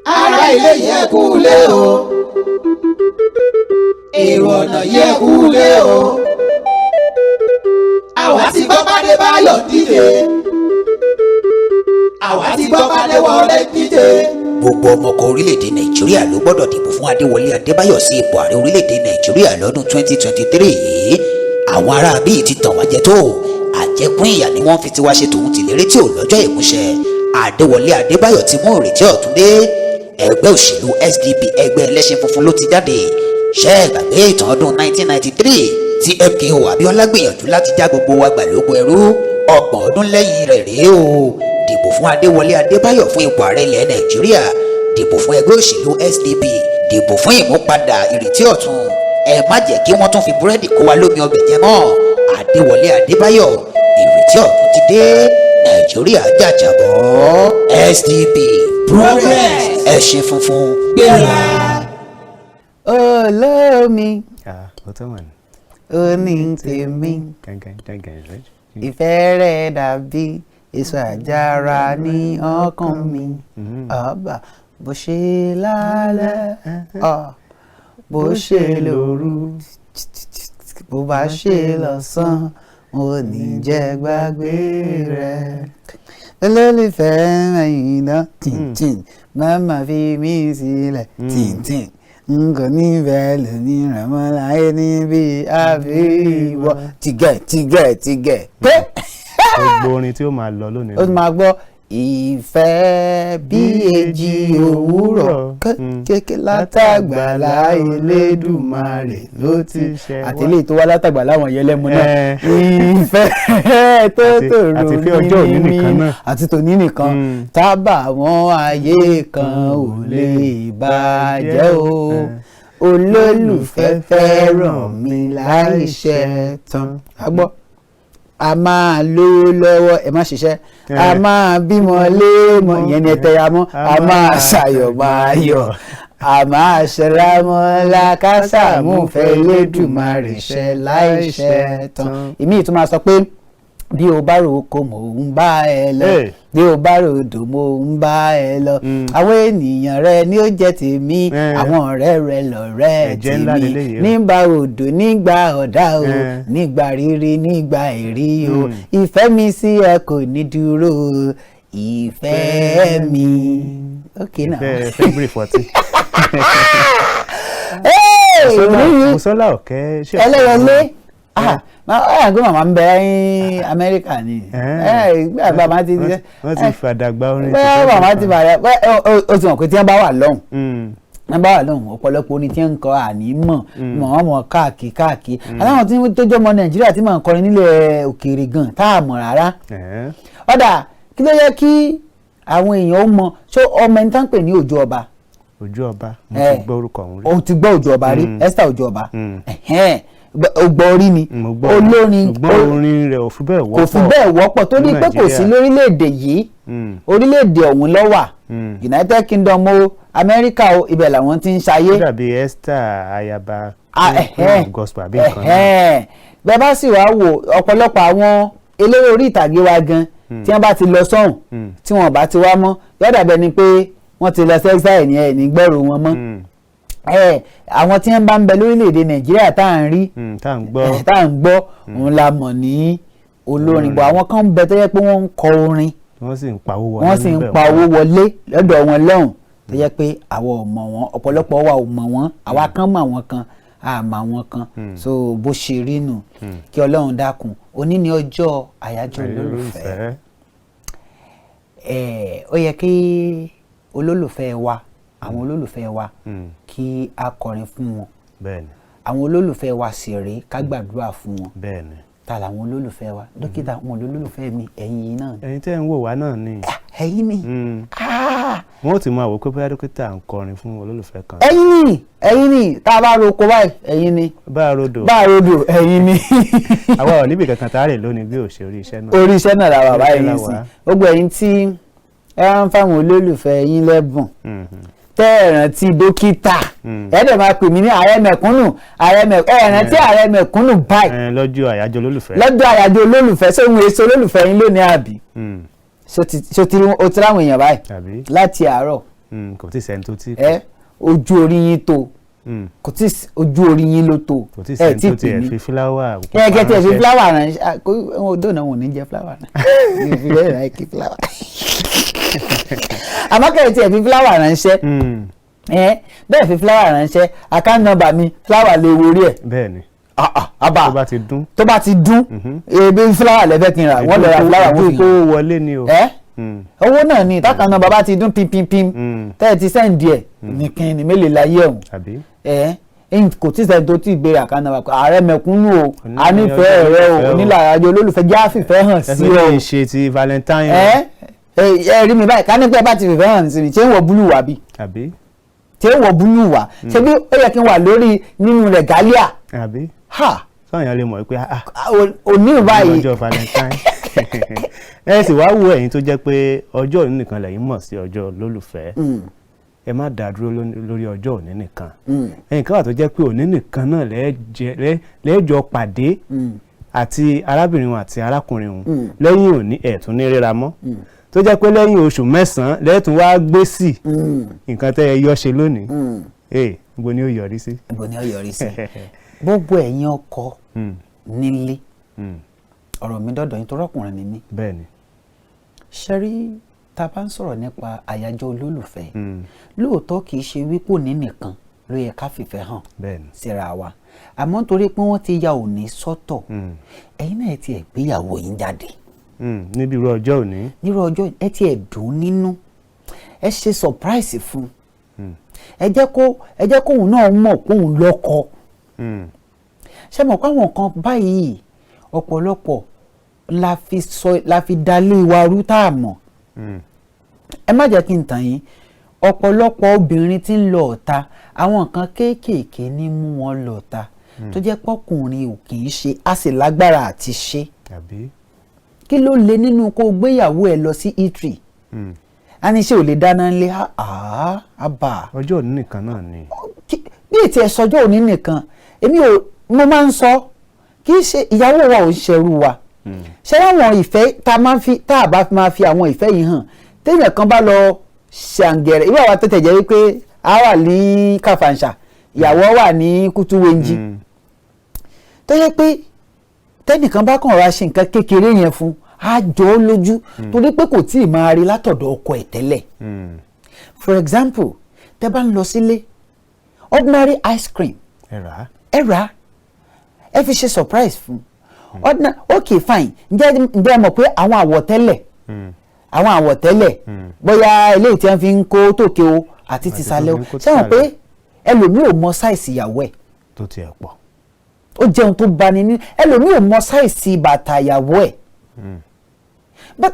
Ará ilé yẹ kúlé o, èrò ọ̀nà yẹ kúlé o. Àwa ti gbọ́ bá Adébáyọ̀ díje, àwa ti gbọ́ bá Adéwọlé díje. Gbogbo ọmọkọ orílẹ̀-èdè Nàìjíríà ló gbọ́dọ̀ dìbò fún Adéwọlé Adébáyọ̀ sí ipò ààrẹ orílẹ̀-èdè Nàìjíríà lọ́dún 2023 yìí. Àwọn ará bíi ti tàn wá jẹ tó àjẹkún ìyà ni wọ́n fi tiwa ṣe tòun tìlérí tí ò lọ́jọ́ ìmúṣẹ. Adéwọlé Adébáyọ̀ ti mú ìrètí ọ̀tun dé. Ẹgbẹ́ òṣèlú SDP ẹgbẹ́ ẹlẹ́ṣin funfun ló ti jáde. Ṣé ẹ gbàgbé ìtàn ọdún 1993 tí MKO Abíọ́lá gbìyànjú láti já gbogbo wa gbà lóko ẹrú? Ọgbọ̀n ọdún lẹ́yìn rẹ̀ rèé o. Dìbò fún Adéwọlé Adébáyọ̀ fún ipò ààrẹ ilẹ̀ Nàìjíríà. Dìbò fún ẹgbẹ́ òṣèlú SDP. Dìbò fún ìmúpadà ìrètí ọ̀tun. Ẹ má jẹ́ kí wọ́n tún fi búrẹ́dì kó wa lómi ọbẹ̀ jẹ mọ́. Adéwọlé Adébáyọ̀, ìrètí ọ̀tun ti dé. Nàìjíríà jàjàbọ́. SDP progress. Ẹṣin funfun gbéra. Olómi Ọ̀tọ̀ mọ̀ ni. oní tèmi ìfẹ́ rẹ̀ dàbí èso àjàrà ní ọkàn mi ọba bó ṣe lálẹ́ bó ṣe lóru bó bá ṣe lọ́sàn ò ní jẹ́ gbàgbé rẹ̀ olólùfẹ́ ẹ̀yìn náà tìǹtìǹ máma fi mí sílẹ̀ tìǹtìǹ n kò ní bẹ́ẹ̀ lómi rànmọ́ láyé níbi àbíwọ́ tìgẹ̀ pé. Gbogbo orin tí ó máa lọ lónìí. Ó máa gbọ́ ìfẹ́ bí èjì òwúrọ̀ kékeré látàgbàlá Elédùmarè ló ti ṣẹ wá. Àtìlẹ́yìn tó wá látàgbàlá àwọn yẹlẹ́mu náà. Ìfẹ́ tó tòrò ní mímí àti tòní nìkan tábà wọn ayé kan ò lè bàjẹ́ o. Olólùfẹ́ fẹ́ràn mi láì ṣe tán. A gbọ́. A máa lówó lọ́wọ́ ẹ má ṣiṣẹ́ a máa bímọ léèmọ ìyẹn ni ẹ tẹra mọ́ a máa ṣàyọ̀ máa yọ̀ a máa ṣẹlá mọ́ lákàsàmúfẹ́ Elédùmarè ṣẹ láìṣẹ tán. Èmi ìtumọ̀ máa sọ pé bí o bá roko mò ń bá ẹ lọ bí o bá rodò mò ń bá ẹ lọ àwọn ènìyàn rẹ ni ó jẹ́ tèmi àwọn ọ̀rẹ́ rẹ lọ̀rẹ́ tèmi nígbà odò nígbà ọ̀dá o nígbà rírí nígbà èrí o ìfẹ́ mi sí ẹ kò ní dúró ìfẹ́ mi. Okay now. February 14. Musola ọ̀kẹ́ ṣe ẹlẹ́yẹlé àgbẹ̀ màmá ń bẹ ní Amẹ́ríkà ni bàbá ti wọ́n ti fàdàgbà orin bẹ́ẹ̀ màmá ti bàrẹ̀ ó ti mọ̀ pé tí wọ́n bá wà lọ́hùn wọ́n bá wà lọ́hùn ọ̀pọ̀lọpọ̀ orin tí wọ́n ń kọ àní mọ̀ káàkiri aláwọn tí tó jọmọ Nàìjíríà tí màá ń kọrin nílẹ̀ òkèèrè gan tá a mọ̀ rárá ọ̀dà kí ló yẹ kí àwọn èèyàn ó mọ ṣó ọmọ ẹni tá ń pè ní Òjó Ọba. Òjó Ọba mo ti gbọ́ orúkọ òun rí. o ti gbọ́ Òjó Ọba rí Esther Òjó Ọba ọgbọ́n orí ni olórin orin rẹ̀ ò fi bẹ́ẹ̀ wọ́pọ̀ tó ní pé kò sí lórílẹ̀‐èdè yìí orílẹ̀‐èdè ọ̀hún ló wà United Kingdom o America o ibẹ̀ làwọn ti ń ṣayé. ó dàbí Esther ayaba gospel àbí nǹkan náà. bẹ́ẹ̀ bá sì wá wò ọ̀pọ̀lọpọ̀ àwọn eléré orí ìtàgé wa gan tí wọ́n bá ti lọ sọ́hùn tí wọ́n bá ti wá mọ́ yọ̀dà bẹ́ẹ̀ ni pé wọ́n ti lọ sẹ́gbà ẹ̀ ní ẹ̀ ní gbọ́rò wọn mọ́. Àwọn tí wọ́n bá ń bẹ lórílẹ̀‐èdè Nàìjíríà tá à ń rí tá à ń gbọ́ òun la mọ̀ ní olórin bọ̀ àwọn kan ń bẹ tó yẹ pé wọ́n ń kọ orin wọ́n sì ń pa owó wọlé lọ́dọ̀ wọn lọ́hùn tó yẹ pé àwọn ò mọ̀ wọ́n ọ̀pọ̀lọpọ̀ wa ò mọ̀ wọ́n àwa kan mọ̀ àwọn kan àmọ́ àwọn kan so bó ṣe rí nù kí Ọlọ́run dákun òní ni ọjọ́ àyájọ́ olólùfẹ́ ó yẹ kí olólùfẹ́ wa àwọn olólùfẹ́ wa kí a kọrin fún wọn àwọn olólùfẹ́ wa sì rèé ká gbàdúrà fún wọn ta làwọn olólùfẹ́ wa dókítà wọn olólùfẹ́ mi ẹ̀yin náà. ẹ̀yin tẹ́ ń wò wá náà ni. ẹ̀yin ni. wọ́n ti máa wò pé bóyá dókítà ń kọrin fún olólùfẹ́ kan. ẹ̀yin ni tá a bá roko báyìí ẹ̀yin ni. bá a rodò ẹ̀yin ni. àwa ò níbi kankan tá a rè lónìí bí ò ṣe orí iṣẹ́ náà. orí iṣẹ́ náà làwà báyìí ní sí gbogbo ẹ̀yin tí ẹ ń fáwọn olólùfẹ́ yín lẹ́bùn tẹ́ ẹ rántí dókítà ẹ dẹ̀ máa pè mí ní ààrẹ mẹ̀kúnnù ẹ rántí ààrẹ mẹ̀kúnnù báyìí. lọ́jọ́ àyájọ́ olólùfẹ́. lọ́jọ́ àyájọ́ olólùfẹ́ sóhun èso olólùfẹ́ yín lónìí àbí. o ti ráwọn èèyàn báyìí láti àárọ̀ kò tí sẹ́ni tó ti ojú orí yín tó kò tí ojú orí yín ló tó kò tí sẹ́ni tó ti ẹ̀ fi fúláwà kẹ́kẹ́ tí ẹ̀ fi fúláwà ránṣẹ́ wọn ò dóná wọn ò ní jẹ fúláwà náà ìfilẹ̀ rẹ̀ kí fúláwà àmọ́ kẹ́kẹ́ tí ẹ̀ fi fúláwà ránṣẹ́ bẹ́ẹ̀ fi fúláwà ránṣẹ́ account number mi fúláwà lè wo orí ẹ̀. bẹ́ẹ̀ni àbá tó bá ti dún ebi fúláwà lẹ́fẹ̀ẹ́ kí n ra wọ́n lọ ra fúláwà wọ́n fi kó wọlé ni o. owó náà ni tákàn náà bàbá ti dún pímpímpím tẹ́ẹ̀ ti sẹ́ǹdì ẹ̀ nìkan ni mélòó láyé ọ̀hún kò tí sẹ́ni tó ti gbé àkànnà wa ààrẹ mẹ̀kúnnù o a nífẹ̀ẹ́ rẹ o onílàájọ olólùfẹ́ já fìfẹ́ hàn sí o. ẹ fi ṣe ti valentine. ẹ rí mi báyìí ká ní pé bá ti fìfẹ́ hàn sí mi ṣé ń wọ búlù wá bí. ṣé ń wọ búlù wá ṣé bí ó yẹ kí n wà lórí nínú rẹ̀ gálíà. sọ̀yìn lè mọ̀ pé òní báyìí ọjọ́ valentine ẹ sì wá wo ẹ̀yin tó jẹ́ pé ọjọ́ òní nìkan lẹ́yìn mọ̀ sí ọjọ́ olólùfẹ́ ẹ má dá dúró lórí ọjọ́ òní nìkan ẹ̀yin kan wà tó jẹ́ pé òní nìkan náà lẹ́ẹ̀jọ pàdé àti arábìnrin wọn àti arákùnrin wọn lẹ́yìn òní ẹ̀ tún ní ríra mọ́ tó jẹ́ pé lẹ́yìn oṣù mẹ́sàn-án lẹ́ẹ̀tún wá gbé sí nǹkan tẹ́ ẹ yọ ṣe lónìí ibo ni ó yọrí sí. ibo ni ó yọrí sí gbogbo ẹ̀yin ọkọ nílé ọ̀rọ̀ mi dọ́dọ̀ yín tó rọ́kùnrin ni mí. bẹ́ẹ̀ni. ṣe rí tá a bá ń sọ̀rọ̀ nípa àyájọ́ olólùfẹ́ lóòótọ́ kì í ṣe wípò ní nìkan ló yẹ ká fìfẹ́ hàn síra wa àmọ́ nítorí pé wọ́n ti ya òní sọ́tọ̀ ẹ̀yin náà ti ẹ̀ gbéyàwó yín jáde. níbi irú ọjọ́ òní. nírú ọjọ́ ẹ ti ẹ̀ dùn nínú ẹ ṣe surprise fún ẹ jẹ́ kóun náà mọ̀ kóun lọ́kọ ṣé mọ̀ pé àwọn kan báyìí ọ̀pọ̀lọpọ̀ la fi dalé wa rú tá a mọ̀ ẹ má jẹ́ kí n tàn yín ọ̀pọ̀lọpọ̀ obìnrin tí ń lọ ọ̀ta àwọn nǹkan kéékèèké ní mú wọn lọ ọ̀ta tó jẹ́ pọ́kùnrin ò kì í ṣe á sì lágbára àti ṣe kí ló le nínú kó gbéyàwó ẹ lọ sí eatery a ní ṣé ò lè dáná lé àbá. ọjọ́ òní nìkan náà ni. bí ètò ẹ̀ sọjọ́ òní nìkan mo máa ń sọ kì í ṣe ìyàwó wa ò ń ṣerú wa ṣé àwọn ìfẹ́ tá a bá máa fi àwọn ìfẹ́ yìí hàn téèyàn kan bá lọ ṣàǹgẹ̀rẹ̀ ìwé àwa tètè jẹ́ wípé a wà ní kàfàǹṣà ìyàwó wà ní kútúwéńjì tó yẹ pé tẹ́nìkan bá kàn ra ṣe nǹkan kékeré yẹn fún á jọ ọ́ lójú torí pé kò tí ì máa rí látọ̀dọ̀ ọkọ ẹ̀ tẹ́lẹ̀ for example tẹ́ bá ń lọ sílé ordinary ice cream ẹ rà ẹ fi ṣe surprise fún ok fine ǹjẹ́ ẹ mọ̀ pé àwọn àwọ̀tẹ́lẹ̀ bóyá eléyìí tí wọ́n fi ń kó tòkè o àti tìsàlẹ̀ o ṣé wọ́n pé ẹlòmíì ò mọ sáìsì ìyàwó ẹ̀ tó tiẹ̀ pọ̀ ó jẹun tó bani ní ẹlòmíì ò mọ sáìsì bàtà ìyàwó ẹ̀ but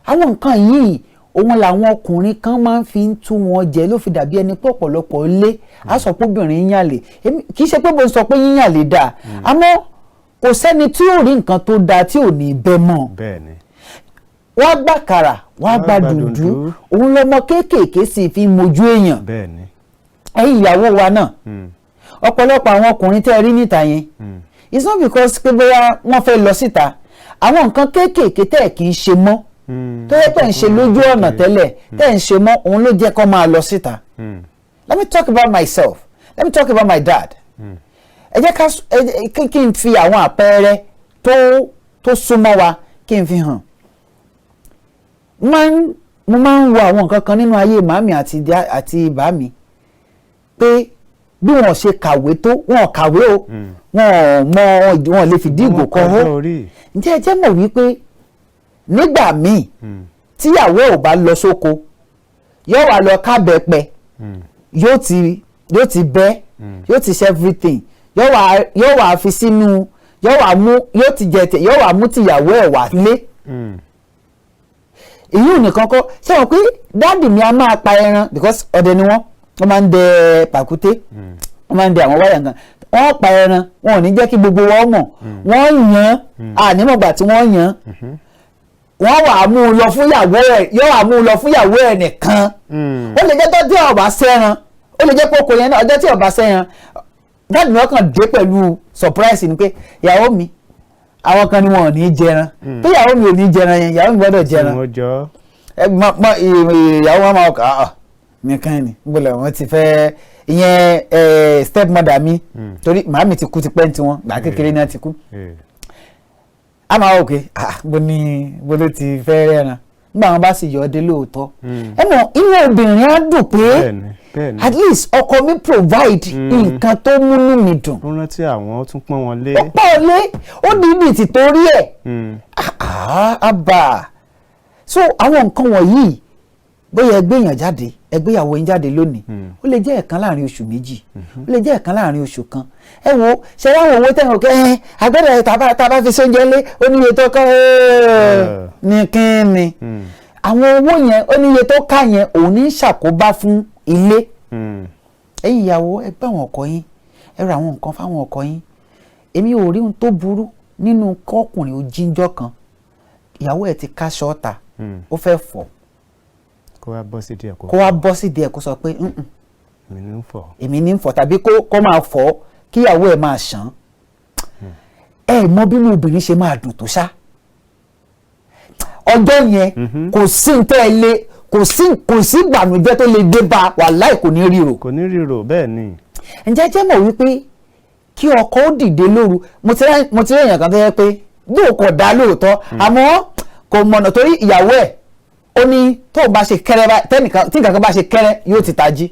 àwọn nǹkan yìí òun làwọn ọkùnrin kan máa ń fi ń tú wọn jẹ ló fi dàbí ẹni pé ọ̀pọ̀lọpọ̀ lé àsọpọ̀bìnrin yíyànlè kì í ṣe pé mo sọ pé yíyànlè dáa àmọ́ kò sẹ́ni tí ò rí nǹkan tó dáa tí ò ní bẹ́ mọ́ wá gbàkàrà wá gba dùndú òun lọmọ kéékèèké sì fi mojú èèyàn ẹ̀yin ìyàwó wa náà ọ̀pọ̀lọpọ̀ àwọn ọkùnrin tẹ́ ẹ rí níta yẹn it's not because pé bóyá wọ́n fẹ́ lọ síta àwọn nǹkan kéékèèké tẹ́ ẹ̀ kì í ṣe mọ́ tó yẹ pé ń ṣe lójú ọ̀nà tẹ́lẹ̀ tẹ́ ẹ̀ ń ṣe mọ́ òun ló jẹ́ kó máa lọ síta let me talk about myself let me talk about my dad ẹ jẹ́ kí n fi àwọn àpẹẹrẹ tó súnmọ́ wa kí n fi hàn mo máa ń wo àwọn nǹkan kan nínú ayé màmí àti bàmí pé bí wọn ṣe kàwé tó wọn kàwé o wọn lè fìdí ìgò kan hó ǹjẹ́ ẹ jẹ́ mọ̀ wípé nígbà míì tíyàwó ò bá lọ sóko yóò wá lọ kábẹ́pẹ yóò ti bẹ́ yóò ti ṣe everything yóò wá fi sínú yóò ti jẹtẹ yóò wá mú tìyàwó ẹ̀ wá lé èyí nìkan kọ́ ṣé wọn pé dáàdì mi a máa pa ẹran because ọdẹ ni wọ́n máa ń dẹ pàkúté wọ́n máa ń dẹ àwọn wáyà nǹkan wọ́n pa ẹran wọn ò ní jẹ́ kí gbogbo wọn mọ̀ wọ́n yàn ànímọ̀gbà tí wọ́n yàn wọ́n wà mú un lọ fún ìyàwó ẹ̀ yóò wà mú un lọ fún ìyàwó ẹ̀ nìkan ó lè jẹ́ tó tí ọba sẹ́ran ó lè jẹ́ pé oko yẹn náà ọjọ́ tí ọba sẹ́ran dáàdì mi kàn dé pẹ̀lú surprise ni pé ìyàwó mi àwọn kan ni wọn ò ní jẹran tó ìyàwó mi ò ní jẹran yẹn ìyàwó mi gbọ́dọ̀ jẹran ìyàwó wọn máa kà á nìkan ni gbọ́dọ̀ wọ́n ti fẹ́ ìyẹn step mother mi torí màámi ti kú ti pẹ́ ní tiwọn gbà kékeré náà ti kú a máa wò pé bó ló ti fẹ́ rẹ́ran nígbà wọn bá sì yọ ọdẹ lóòótọ́ ẹ mọ̀ inú obìnrin á dùn pé at least ọkọ mi provide nǹkan tó múnú mi dùn. ó rántí àwọn tún pọ́n wọn lé. ó pọ́n lé ó dìídì ti torí ẹ̀ àbá so àwọn nǹkan wọ̀nyí bóyá ẹgbẹ́yàn jáde ẹgbéyàwó yín jáde lónìí ó lè jẹ́ ẹ̀kan láàrin oṣù méjì ó lè jẹ́ ẹ̀kan láàrin oṣù kan ẹ wo ṣe láwọn owó tẹ̀wọ̀n kẹ́ agbẹ́dẹ̀ tàbá fi sóúnjẹ lé ó níye tó kọ́ ní kínni àwọn owó yẹn ó níye tó ká yẹn òun ní ṣàkóbá fún ilé ẹ̀yin ìyàwó ẹ bá àwọn ọkọ yín ẹ ra àwọn nǹkan fáwọn ọkọ yín èmi ò rí ohun tó burú nínú kọkùnrin ojíńjọ kan ìyàwó ẹ ti ká ṣọ́ọ̀tà ó fẹ́ fọ̀ kó wá bọ́ sí díẹ̀ kó sọ pé èmi ní ń fọ̀ tàbí kó máa fọ̀ kíyàwó ẹ̀ máa ṣàn ẹ mọ bí obìnrin ṣe máa dùn tó ṣá ọjọ́ yẹn kò sí nǹkan ẹ lé kò sí ìbànújẹ́ tó lè dé bá wàláì kò ní ríro bẹ́ẹ̀ ni. ǹjẹ́ jẹ́ mọ̀ wípé kí ọkọ ó dìde lóru mo ti rí èèyàn kan tó yẹ pé yóò kọ̀ dá lóòótọ́ àmọ́ kò mọ̀nà torí ìyàwó ẹ̀ ó ní tó bá ṣe kẹ́rẹ́ bá tí nǹkan kan bá ṣe kẹ́rẹ́ yóò ti tají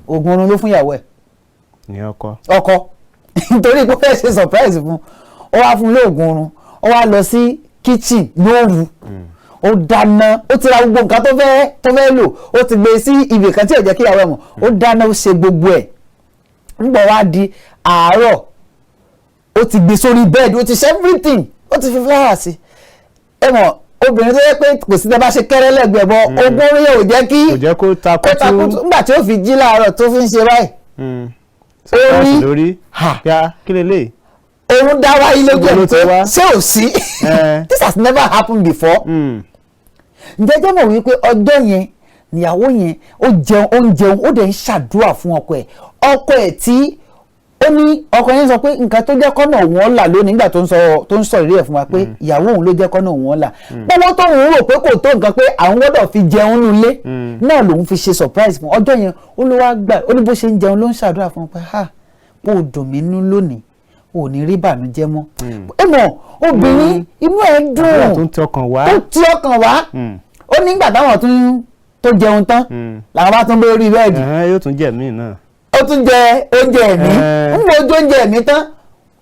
oògùn oorun ló fún ìyàwó ẹ̀. ní ọkọ nítorí pé ó fẹ́ ṣe surprise fún ó wá fún lóògùn oorun ó wá lọ sí kitchen lóru ó dáná ó ti ra gbogbo nǹkan tó fẹ́ lò ó ti gbé sí ibì kan tí ò jẹ́ kí ìyàwó ẹ̀ mọ̀ ó dáná ó ṣe gbogbo ẹ̀ nígbà wá di àárọ̀ ó ti gbé sórí bẹ́ẹ̀dì ó ti ṣe everything ó ti fi flower sí ẹ mọ̀ obìnrin tó yẹ pé kò sí tẹ́ bá ṣe kẹ́rẹ́ lẹ́gbẹ̀ẹ́ bọ́ ogún orí yẹn ò jẹ́ kó takutu nígbà tí ó fi jí láàárọ̀ tó fi ń ṣe báyìí orí kí lè lè orun dá wáyé lójú ẹ̀ tó ṣé ò sí this has never happened before ǹjẹ́ jẹ́ mọ̀ wípé ọjọ́ yẹn níyàwó yẹn ó jẹun ó dẹ̀ ń ṣàdúrà fún ọkọ ẹ̀ tí ó ní ọkọ yẹn sọ pé nǹkan tó jẹ́ kọ́nà òun ọ̀la lónìí nígbà tó ń sọ ìrírí ẹ̀ fún wa pé ìyàwó òun ló jẹ́ kọ́nà òun ọ̀la pọ́wọ́ tó ń rò pé kò tó nǹkan pé àwọn gbọ́dọ̀ fi jẹun nulẹ̀ náà lòun fi ṣe surprise fún ọjọ́ yẹn ó ló wá gbà ó ní bó ṣe ń jẹun ló ń ṣàdúrà fún un pé kó o dùn mí nú lónìí ò ní rí bànújẹ́ mọ́ ẹ mọ̀ obìnrin inú ẹ̀ ń dùn tó ti ọkàn wá ó nígbà táwọn tó jẹun tán làwọn bá tún bẹ orí bẹ́ẹ̀dì yóò tún jẹ míì náà ó tún jẹ oúnjẹ ẹ̀mí ń wo oúnjẹ ẹ̀mí tán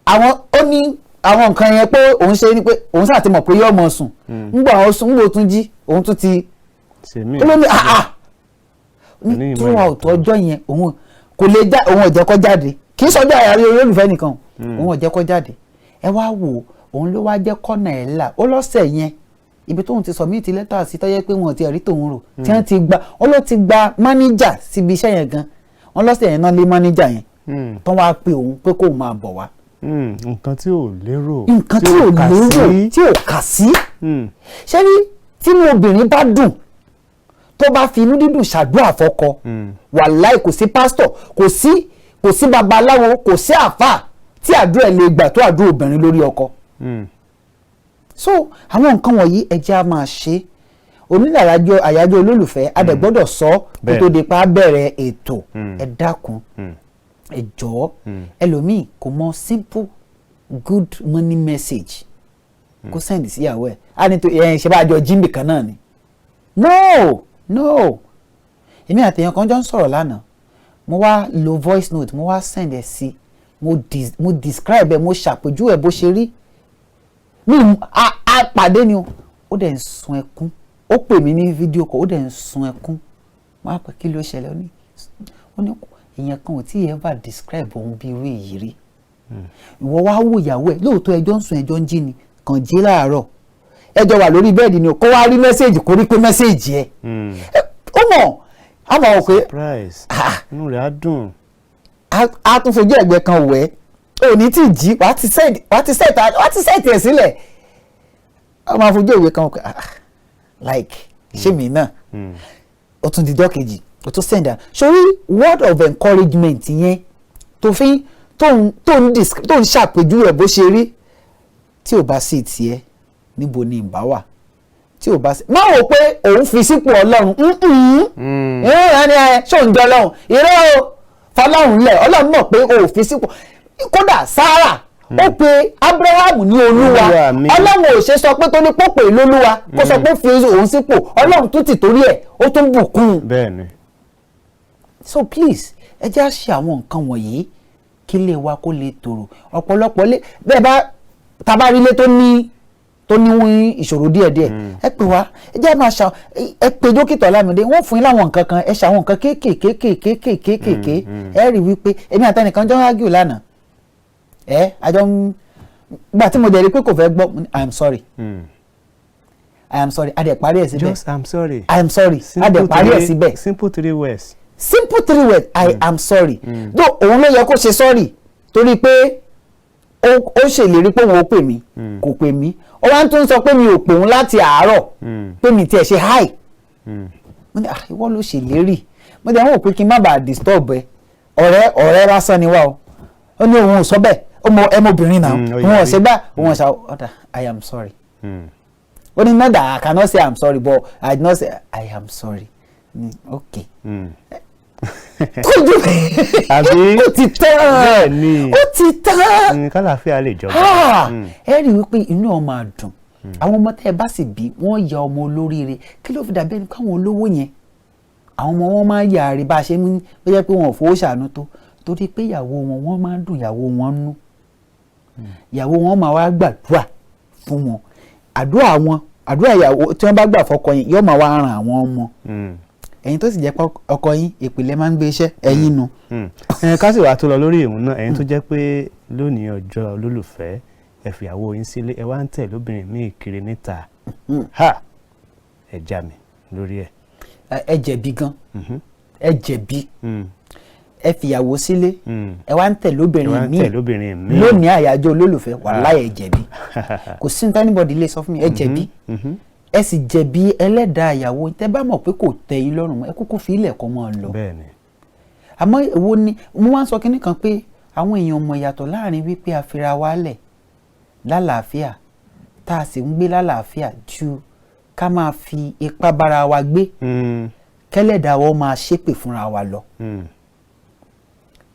ó ní àwọn nǹkan yẹn pé òun ṣe ni pé òun sáà ti mọ̀ pé yóò mọ̀ sùn ńgbà òun sùn ńgbà ó tún jí òun tún ti olómi ní throughout ọjọ́ yẹn òun kò lè já òun ò jẹ́ kó jáde kì í sọjọ́ àyàrí olólùfẹ́ nìkan òun ò jẹ́ kó jáde ẹ wá wò òun ló wá jẹ́ kọ́nà ẹ̀ là ó lọ́sẹ̀ yẹn ibi tóun ti submit lẹ́tà sí tọ́jẹ́ pé wọn ò tiẹ̀ rí tòun rò tí wọ́n ti gba wọn ló ti gba mánéjà síbi iṣẹ́ yẹn gan wọn lọ́sẹ̀ yẹn náà lé mánéjà yẹn tó wá pe òun pé kóun máa bọ̀ wá. nǹkan tí ò lérò tí ò kà sí ṣé rí tínú obìnrin bá dùn tó bá fi inú dídùn ṣàdúrà fọ́kọ wàláì kò sí pásítọ̀ kò sí babaláwo kò sí àáfàá tí àdúrà lè gbà tó àdúrà obìnrin lórí ọkọ. So àwọn nǹkan wọ̀nyí ẹ jẹ́ á máa ṣe onílàyájọ́ àyájọ́ olólùfẹ́ a dẹ̀ gbọ́dọ̀ sọ kó tó di pa bẹ̀rẹ̀ ètò ẹ dákun ẹ jọ̀ọ́ ẹlòmíì kò mọ simple good money message kó send síyàwó ẹ̀ á ní tó ṣe bá jọ jíǹbì kan náà ni no èmi àtẹ̀yàn kan jọ ń sọ̀rọ̀ lánàá mo wá lo voice note mo wá send ẹ̀ sí mo describe ẹ̀ mo ṣàpèjúwe bó ṣe rí a pàdé ni ó dẹ̀ ń sun ẹkún ó pè mí ní fídíò kọ ó dẹ̀ ń sun ẹkún wọ́n á pẹ́ kí ló ṣẹlẹ̀ ó ní èèyàn kan ò tí ì ever describe òun bí irú èyí rí ìwọ wá wò ìyàwó ẹ̀ lóòótọ́ ẹjọ́ ń sùn ẹjọ́ ń jí ni kàn jí láàárọ̀ ẹjọ́ wà lórí bẹ́ẹ̀dì ni kó wá rí mẹ́sẹ̀gì kó rí pé mẹ́sẹ̀gì ẹ̀ ó mọ̀ á mọ̀ ọ́ pé inú rẹ̀ á dùn á tún fojú ẹ̀gbẹ́ kan wẹ̀ ò ní tí ì jí wàá ti sẹ́ẹ̀tì ẹ̀ sílẹ̀ ó máa fojú ìwé kan wọ̀ like ṣé mi náà ó tún di dọ́ kejì ó tún send am sórí word of encouragement yẹn tó ń ṣàpèjúwe bó ṣe rí tí ò bá sí tiẹ̀ níbo ni ìbá wà tí ò bá sí máa wò pé òun fi sípò ọlọ́run ẹni ṣó ń jọ lọ́hùn irọ́ fọlọ́hùn lẹ̀ ọlọ́run mọ̀ pé o ò fi sípò kódà Sárà ó pe Abraham ní olúwa ọlọ́run ò ṣe sọ pé tó ní pọ́pẹ́ lólúwa kó sọ pé fi òun sípò ọlọ́run tún ti torí ẹ̀ ó tún bùkún. bẹ́ẹ̀ni. so please ẹ jẹ́ àṣẹ àwọn nǹkan wọ̀nyí kí ilé wa kó lè tòrò ọ̀pọ̀lọpọ̀ lé bẹ́ẹ̀ bá tabarílé tó ní ìṣòro díẹ̀díẹ̀ ẹ pè wá ẹ jẹ́ máa ṣà ẹ pè dókítà Ọlámídé wọ́n fún yín láwọn nǹkan kan ẹ ṣàwọn nǹkan kéékèèké ẹ rí wípé èmi àtẹnìkan jọ ń hágìl lánàá àjọ ń gbà tí mo dẹ̀ rí pé kò fẹ́ gbọ́ I am sorry I am sorry adẹ̀ parí ẹ̀ síbẹ̀ just I am sorry adẹ̀ parí ẹ̀ síbẹ̀ simple 3 words I am sorry though òun ló yẹ kó ṣe sorry torí pé ó ṣèlérí pé òun ó pè mí kò pè mí ó wá ń tún sọ pé mi ò pè òun láti àárọ̀ pé mi tiẹ̀ ṣe hi mo ní ìwọ ló ṣèlérí mo ní àwọn òpin kí n má bàa disturb ẹ ọ̀rẹ́ lásán ni wá o ó ní òun ò sọ bẹ́ẹ̀ ẹmọbìnrin náà òun ò ṣe gbá òun ò ṣe ọ̀dà I am sorry ó ní not that I cannot say I am sorry but I did not say I am sorry okay. kójú àbí ó ti tán ó ti tán kálàáfíà lè jọba. ẹ rí i wípé inú ọmọ àdùn àwọn ọmọ tẹ́ ẹ bá sì bí wọ́n ya ọmọ olóríire kí ló fi dàbí ẹni káwọn olówó yẹn àwọn ọmọ wọn máa ń yà rí bá a ṣe ń bí jẹ́ pé wọn ò fowó ṣàánú tó torí pé ìyàwó wọn wọ́n máa ń dùn ìyàwó wọn nú ìyàwó wọn máa wá gbàdúrà fún wọn àdúrà ìyàwó tí wọ́n bá gbà fọ́kọ yẹn yóò máa wá ran àwọn ọmọ ẹ̀yin tó sì jẹ́ pé ọkọ yín ìpìlẹ̀ máa ń gbé iṣẹ́ ẹ̀yin nu. ká sì wá tó lọ lórí ìhun náà ẹ̀yin tó jẹ́ pé lónìí ọjọ́ olólùfẹ́ ẹ fìyàwó yín sílé ẹ wá ń tẹ̀ lóbìnrin míì kiri níta ẹ já mi lórí ẹ̀. ẹ jẹ̀bi gan ẹ jẹ̀bi ẹ fìyàwó sílé ẹ wá ń tẹ̀ lóbìnrin míì lónìí àyájọ́ olólùfẹ́ wàláhì ẹ jẹ̀bi kò sí nítorí anybody lè sọ fún mi ẹ jẹ̀bi ẹ sì jẹ̀bi ẹlẹ́dàá ìyàwó tẹ́ bá mọ̀ pé kò tẹ́ yín lọ́rùn ẹ kúkú fi ilẹ̀ kọ́ mọ́ ọ lọ. bẹ́ẹ̀ni. àmọ́ èwo ni mo wá ń sọ kínní kan pé àwọn èèyàn mọ̀ ìyàtọ̀ láàrin wípé a fira wa lẹ̀ lálàáfíà tá a sì ń gbé lálàáfíà ju ká máa fi ipá bára wa gbé kẹ́lẹ́dàá wa máa ṣépè fúnra wa lọ.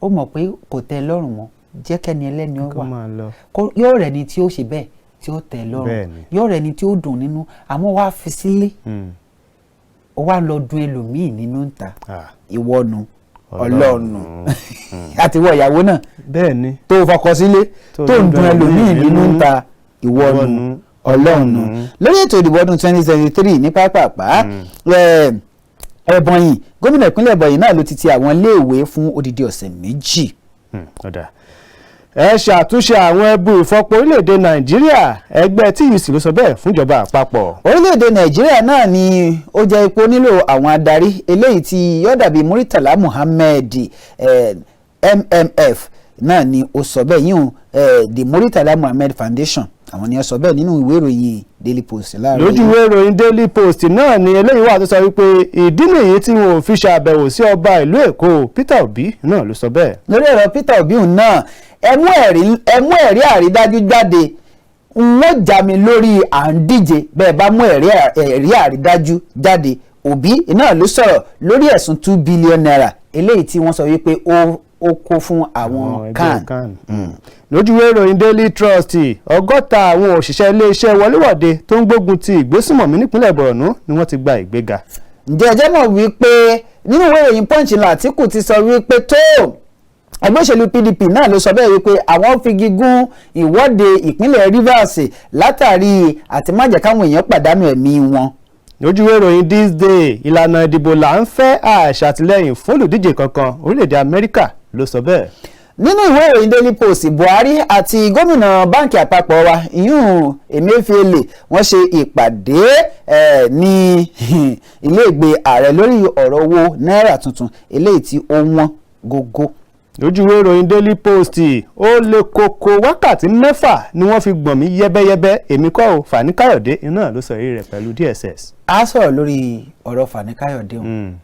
ó mọ̀ pé kò tẹ́ lọ́rùn wọn jẹ́ kẹ́ni ẹlẹ́ni ó wà yóò rẹ̀ ni tí ó ṣe bẹ́ẹ̀ tí ó tẹ́ lọ́rùn yóò rẹ̀ ni tí ó dùn nínú àmọ́ wàá fi sílé ó wá lọ dun ẹlòmíì nínú ìta ìwọ́nu ọlọ́ọ̀nù àti ìwọ ìyàwó náà tó fọkọ sílé tó ń dun ẹlòmíì nínú ìta ìwọ́nu ọlọ́ọ̀nù. lórí ètò ìdìbò ọdún 2023 ní pápápá Ebonyi gómìnà ìpínlẹ̀ Ebonyi náà ló ti ti àwọn iléèwé fún odidi ọ̀sẹ̀ méjì. ẹ ṣàtúnṣe àwọn ẹbú ìfọpo orílẹ̀-èdè Nàìjíríà ẹgbẹ́ TUC ló sọ bẹ́ẹ̀ fúnjọba àpapọ̀. orílẹ̀-èdè Nàìjíríà náà ni ó jẹ́ ipò nílò àwọn adarí eléyìí tí yóò dàbí Muritala Muhammed MMF náà ni ó sọ bẹ́ẹ̀ yíyún the Muritala Muhammed Foundation àwọn ni ó sọ bẹ́ẹ̀ nínú ìwé ìròyìn Daily Post láàárọ̀ yìí. lójú ìwé ìròyìn Daily Post náà ni eléyìí wà tó sọ wípé ìdí nìyí tí wọn ò fi ṣàbẹ̀wò sí ọba ìlú Èkó Peter Obi náà ló sọ bẹ́ẹ̀. lórí ọ̀rọ̀ Peter Obi náà ẹ mú ẹ̀rí àrídájú jáde wọ́n já mi lórí à ń díje bẹ́ẹ̀ bá mú ẹ̀rí àrídájú jáde Obi náà ló sọ̀rọ̀ lórí ẹ̀sùn 2 billion naira eléyìí tí wọ́n sọ wípé ó kó fún àwọn kan. lójú ìwé ìròyìn Daily Trust 100 àwọn òṣìṣẹ́ iléeṣẹ́ wọléwọ̀de tó ń gbógun ti ìgbésùmọ̀mí nípínlẹ̀ Borno ni wọ́n ti gba ìgbéga. ǹjẹ́ ẹ jẹ́ mọ̀ wípé nínú ìwé ìròyìn Punch ńlá Àtíkù ti sọ wípé tó ẹgbẹ́ òṣèlú PDP náà ló sọ bẹ́ẹ̀ wípé àwọn figi gún ìwọ́de ìpínlẹ̀ Rivers látàrí àti má jẹ́ káwọn èèyàn pàdánù ẹ̀mí wọn. lójú ìwé ìròyìn This Day ìlànà ìdìbò là ń fẹ́ àṣàtìlẹ́yìn fún olùdíje kankan orílẹ̀-èdè Amẹ́ríkà ló sọ bẹ́ẹ̀. nínú ìwé ìròyìn Daily Post Buhari àti gómìnà báǹkì àpapọ̀ wa ìyún Emefiele wọ́n ṣe ìpàdé ní ilé ìgbé ààrẹ lórí ọ̀rọ̀ owó náírà tuntun eléyìí tí ó wọ́n gógó. lójú ìwé ìròyìn Daily Post ó lé koko wákàtí 6 ni wọ́n fi gbọ̀n mí yẹ́bẹ́yẹ́bẹ́ èmi kọ́ ò Fani Káyọ̀dé iná ló sọ èyí rẹ̀ pẹ̀lú DSS. a sọ̀rọ̀ lórí ọ̀rọ̀ Fani Káyọ̀dé òun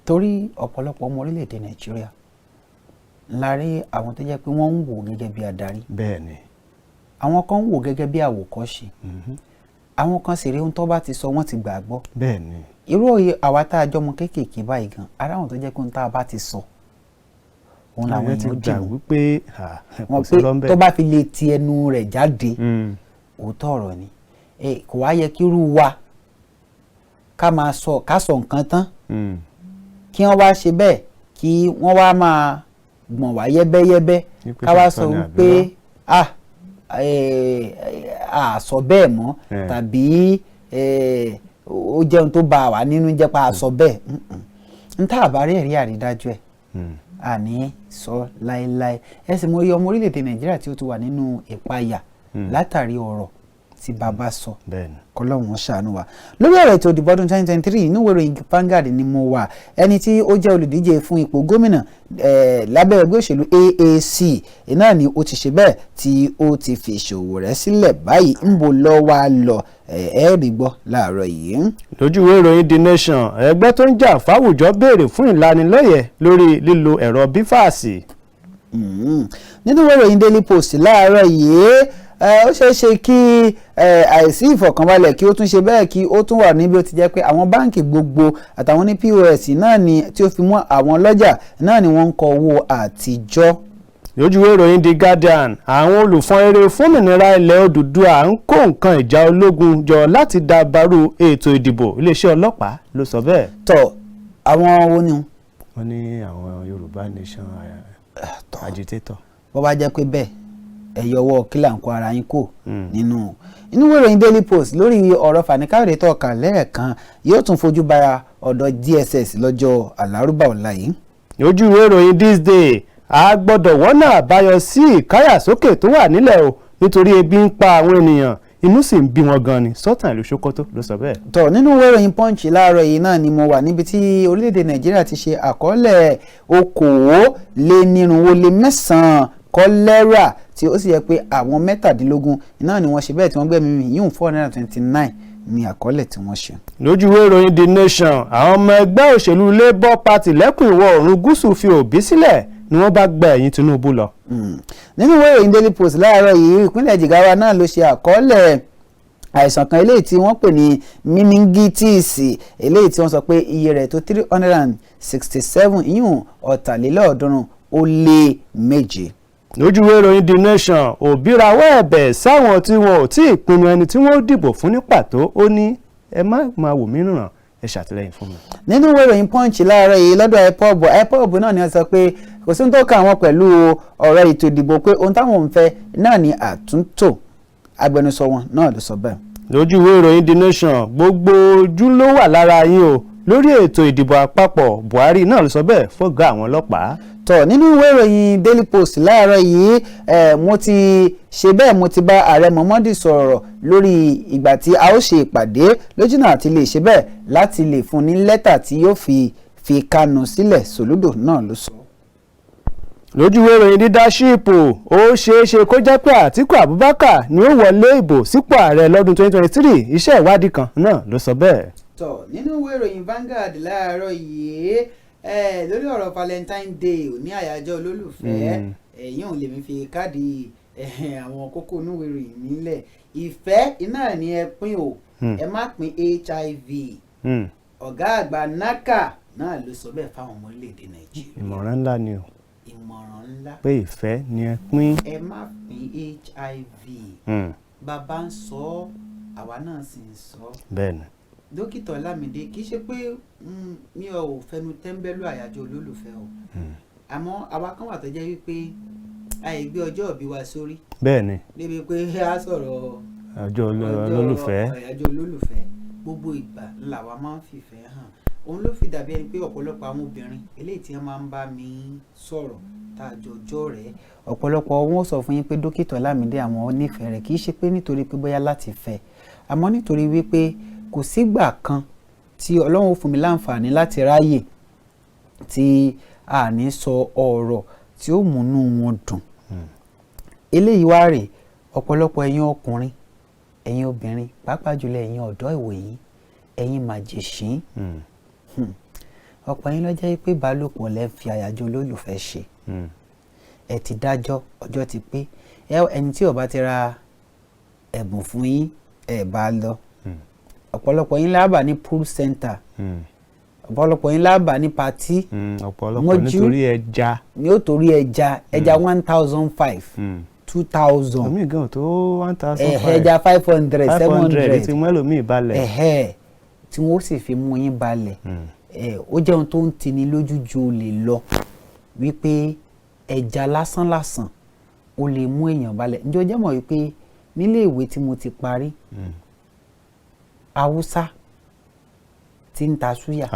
torí ọ̀pọ̀lọpọ̀ ọmọ orílẹ̀-èdè Nàìjíríà la rí àwọn tó jẹ́ pé wọ́n ń wò gẹ́gẹ́ bí adarí. bẹ́ẹ̀ni. àwọn kan ń wò gẹ́gẹ́ bí àwòkọ́ṣe. àwọn kan sì rí ohun tó bá ti sọ wọ́n ti gbàgbọ́. bẹ́ẹ̀ ni. irú àwa tá a jọmọ kéékèèké báyìí gan ara àwọn tó jẹ́ pé ohun tá a bá ti sọ òun làwọn èèyàn ti gbà dìbò wípé wọn pé tó bá fi lè ti ẹnu rẹ̀ jáde òótọ́ ọ̀rọ̀ ni kò wá yẹ kí irú wa ká sọ nǹkan tán kí wọ́n wá ṣe bẹ́ẹ̀ kí wọ́n wá máa gbọ̀n wá yẹ́bẹ́yẹ́bẹ́ ká wá sọ wípé àsọ bẹ́ẹ̀ mọ́ tàbí ó jẹun tó bá wà nínú jẹ́ pa àsọ bẹ́ẹ̀ n tá àbárí ẹ̀rí àrídájú ẹ̀ àní sọ láéláé ẹ sì mọ iye ọmọ orílẹ̀-èdè Nàìjíríà tí ó ti wà nínú ìpayà látàrí ọ̀rọ̀ tí bàbá sọ kọlọ́hún ṣàánú wa lórí ọ̀rọ̀ ètò ìdìbò ọdún 2023 inú ìwé ìròyìn Vanguard ni mo wà ẹni tí ó jẹ́ olùdíje fún ipò gómìnà lábẹ́ ẹgbẹ́ òṣèlú AAC náà ni ó ti ṣe bẹ́ẹ̀ tí ó ti fi ìṣòwò rẹ̀ sílẹ̀ báyìí ń bò lọ wá lọ rí gbọ́ láàárọ̀ yìí. lójú ìwé ìròyìn The Nation ẹgbẹ́ tó ń jà fáwùjọ béèrè fún ìlanilọ́yẹ̀ lórí lílo ẹ̀rọ bífàsì. nínú ìwé ìròyìn Daily Post láàárọ̀ yìí ó ṣeé ṣe kí àìsí ìfọ̀kànbalẹ̀ kí ó tún ṣe bẹ́ẹ̀ kí ó tún wà níbi ó ti jẹ́ pé àwọn báǹkì gbogbo àtàwọn ní POS náà ni tí ó fi mọ́ àwọn lọ́jà náà ni wọ́n ń kọ owó àtijọ́. lójú ìròyìn The Guardian àwọn olùfọ́n eré fúnmìnira ilẹ̀ Odùduwà ń kó nǹkan ìjà ológun jọ láti dàbàrú ètò ìdìbò iléeṣẹ́ ọlọ́pàá ló sọ bẹ́ẹ̀. tọ àwọn wo ni. wọ́n ní àwọn Yorùbá Nation agitator. bó bá jẹ́ pé bẹ́ẹ̀ ẹ̀yọ ọwọ́ kílà ń kó ara yín kò nínú ìròyìn Daily Post lórí ọ̀rọ̀ Fani Káyọ̀dé tó kà lẹ́ẹ̀kan yóò tún fojú bara ọ̀dọ̀ DSS lọ́jọ́ àlárúbà ọ̀la yìí. lójú ìwé ìròyìn This Day a gbọ́dọ̀ wọ́nà àbáyọ sí ìkáyàsókè tó wà nílẹ̀ o nítorí ebi ń pa àwọn ènìyàn inú sì ń bí wọn gan ni Sultan ìlú Sokoto ló sọ bẹ́ẹ̀. tọ́ nínú ìwé ìròyìn Punch láàárọ̀ yìí náà ni mo wà níbi tí orílẹ̀-èdè Nàìjíríà ti ṣe àkọọ́lẹ̀ okòólénírínwó-lé-mẹ́sàn-án kọ́lẹ́rà tí ó sì yẹ pé àwọn 17 náà ni wọ́n ṣe bẹ́ẹ̀ tí wọ́n gbẹ̀mí mi yíyún 429 ní àkọọ́lẹ̀ tí wọ́n ṣe. lójú ìwé ìròyìn The Nation àwọn ọmọ ẹgbẹ́ òṣèlú Labour Party lẹ́kùn ìwọ̀ oòrùn gúúsù fi Òbí sílẹ̀ ni wọ́n bá gba ẹ̀yìn Tinubu lọ. nínú ìwé ìròyìn Daily Post láàárọ̀ yìí ìpínlẹ̀ Jigawa náà ló ṣe àkọọ́lẹ̀ àìsàn kan eléyìí tí wọ́n pè ní meningitis eléyìí tí wọ́n sọ pé iye rẹ̀ tó 367 yíyún 387. lójú ìwé ìròyìn The Nation Òbí rawọ́ ẹ̀bẹ̀ sáwọn tí wọn ò tí ì pinnu ẹni tí wọ́n dìbò fún ní pàtó ó ní ẹ má máa wò mí ràn ẹ ṣàtìlẹ́yìn fún mi. nínú ìwé ìròyìn Punch láàárọ̀ yìí lọ́dọ̀ IPOB náà ni wọ́n sọ pé kò sí ohun tó kà wọ́n pẹ̀lú ọ̀rọ̀ ètò ìdìbò pé ohun táwọn ń fẹ́ náà ni àtúntò agbẹnusọ wọn náà ló sọ bẹ́ẹ̀. lójú ìwé ìròyìn The Nation gbogbo ojú ló wà lára yín o lórí ètò ìdìbò àpapọ̀ Buhari náà ló sọ bẹ́ẹ̀ fọ́gá àwọn ọlọ́pàá. tọ́ nínú ìwé ìròyìn Daily Post láàárọ̀ yìí mo ti ṣe bẹ́ẹ̀ mo ti bá ààrẹ Muhammadu sọ̀rọ̀ lórí ìgbà tí a ó ṣe ìpàdé lójúnà àti lè ṣe bẹ́ẹ̀ láti lè fún ní lẹ́tà tí yóò fi Kanu sílẹ̀ Soludo náà ló sọ. lójú ìwé ìròyìn Leadership ó ṣeé ṣe kó jẹ́ pé Àtíkù Abubakar ni ó wọlé ìbò sípò ààrẹ lọ́dún 2023 iṣẹ́ ìwádìí kan náà ló sọ bẹ́ẹ̀. tọ́ nínú ìwé ìròyìn Vanguard láàárọ̀ yìí lórí ọ̀rọ̀ Valentine Day ní àyájọ́ olólùfẹ́ ẹ̀yìn òun lèmi fi káàdì àwọn kókó inú ìwé ìròyìn nílẹ̀ ìfẹ́ iná ni ẹ pín o ẹ má pín HIV ọ̀gá àgbà NACA náà ló sọ bẹ́ẹ̀ fáwọn ọmọ orílẹ̀-èdè Nàìjíríà. ìmọ̀ràn ńlá ni o. ìmọ̀ràn ńlá. pé ìfẹ́ ni ẹ pín. ẹ má pín HIV bàbá ń sọ àwa náà sì ń sọ. bẹ́ẹ̀ni. Dókítà Olamide kì í ṣe pé mi ò fẹnu tẹ́ńbẹ́lú àyájọ́ olólùfẹ́ o àmọ́ àwa kan wà tó jẹ́ wípé àìgbé ọjọ́ ìbí wa sórí. bẹ́ẹ̀ni. débi pé a sọ̀rọ̀ àyájọ́ olólùfẹ́. àyájọ́ olólùfẹ́ gbogbo ìgbà làwa máa ń fìfẹ́ hàn òun ló fi dàbí ẹni pé ọ̀pọ̀lọpọ̀ àwọn obìnrin eléyìí tí wọ́n máa ń bá mi sọ̀rọ̀ tá a jọjọ́ rẹ̀ ọ̀pọ̀lọpọ̀ wọn sọ fún yín pé Dókítà Olamide àwọn onífẹ̀ẹ́ rẹ̀ kì í ṣe pé nítorí pé bóyá láti fẹ́ àmọ́ nítorí wípé kò sígbà kan tí Ọlọ́run fún mi láǹfààní láti ráyè tí a ní sọ ọ̀rọ̀ tí ó múnú wọn dùn eléyìí wá rèé ọ̀pọ̀lọpọ̀ ẹ̀yin ọkùnrin ẹ̀yin obìnrin pàápàá jùlọ ẹ̀yin ọ̀dọ́ ìwòyí ẹ̀yin màjèṣín ọ̀pọ̀ yín ló jẹ́ pé ìbálòpọ̀ lẹ́ fi àyájọ́ olólùfẹ́ ṣe ẹ ti dájọ́ ọjọ́ ti pé ẹni tí ó bá ti ra ẹ̀bùn fún yín ẹ bá lọ ọ̀pọ̀lọpọ̀ yín lábà ní pool center ọ̀pọ̀lọpọ̀ yín lábà ní party ọ̀pọ̀lọpọ̀ nítorí ẹja ní ó torí ẹja 1,500 2,000 omi gan tó 1,500 ẹja 500 700 tí wọ́n ẹlòmíì balẹ̀ tí wọ́n sì fi mú yín balẹ̀ ó jẹ́ ohun tó ń tini lójú ju olè lọ wípé ẹja lásán ó lè mú èèyàn balẹ̀ ǹjẹ́ o jẹ́ mọ̀ wípé nílé ìwé tí mo ti parí Haúsá tí ń ta súyà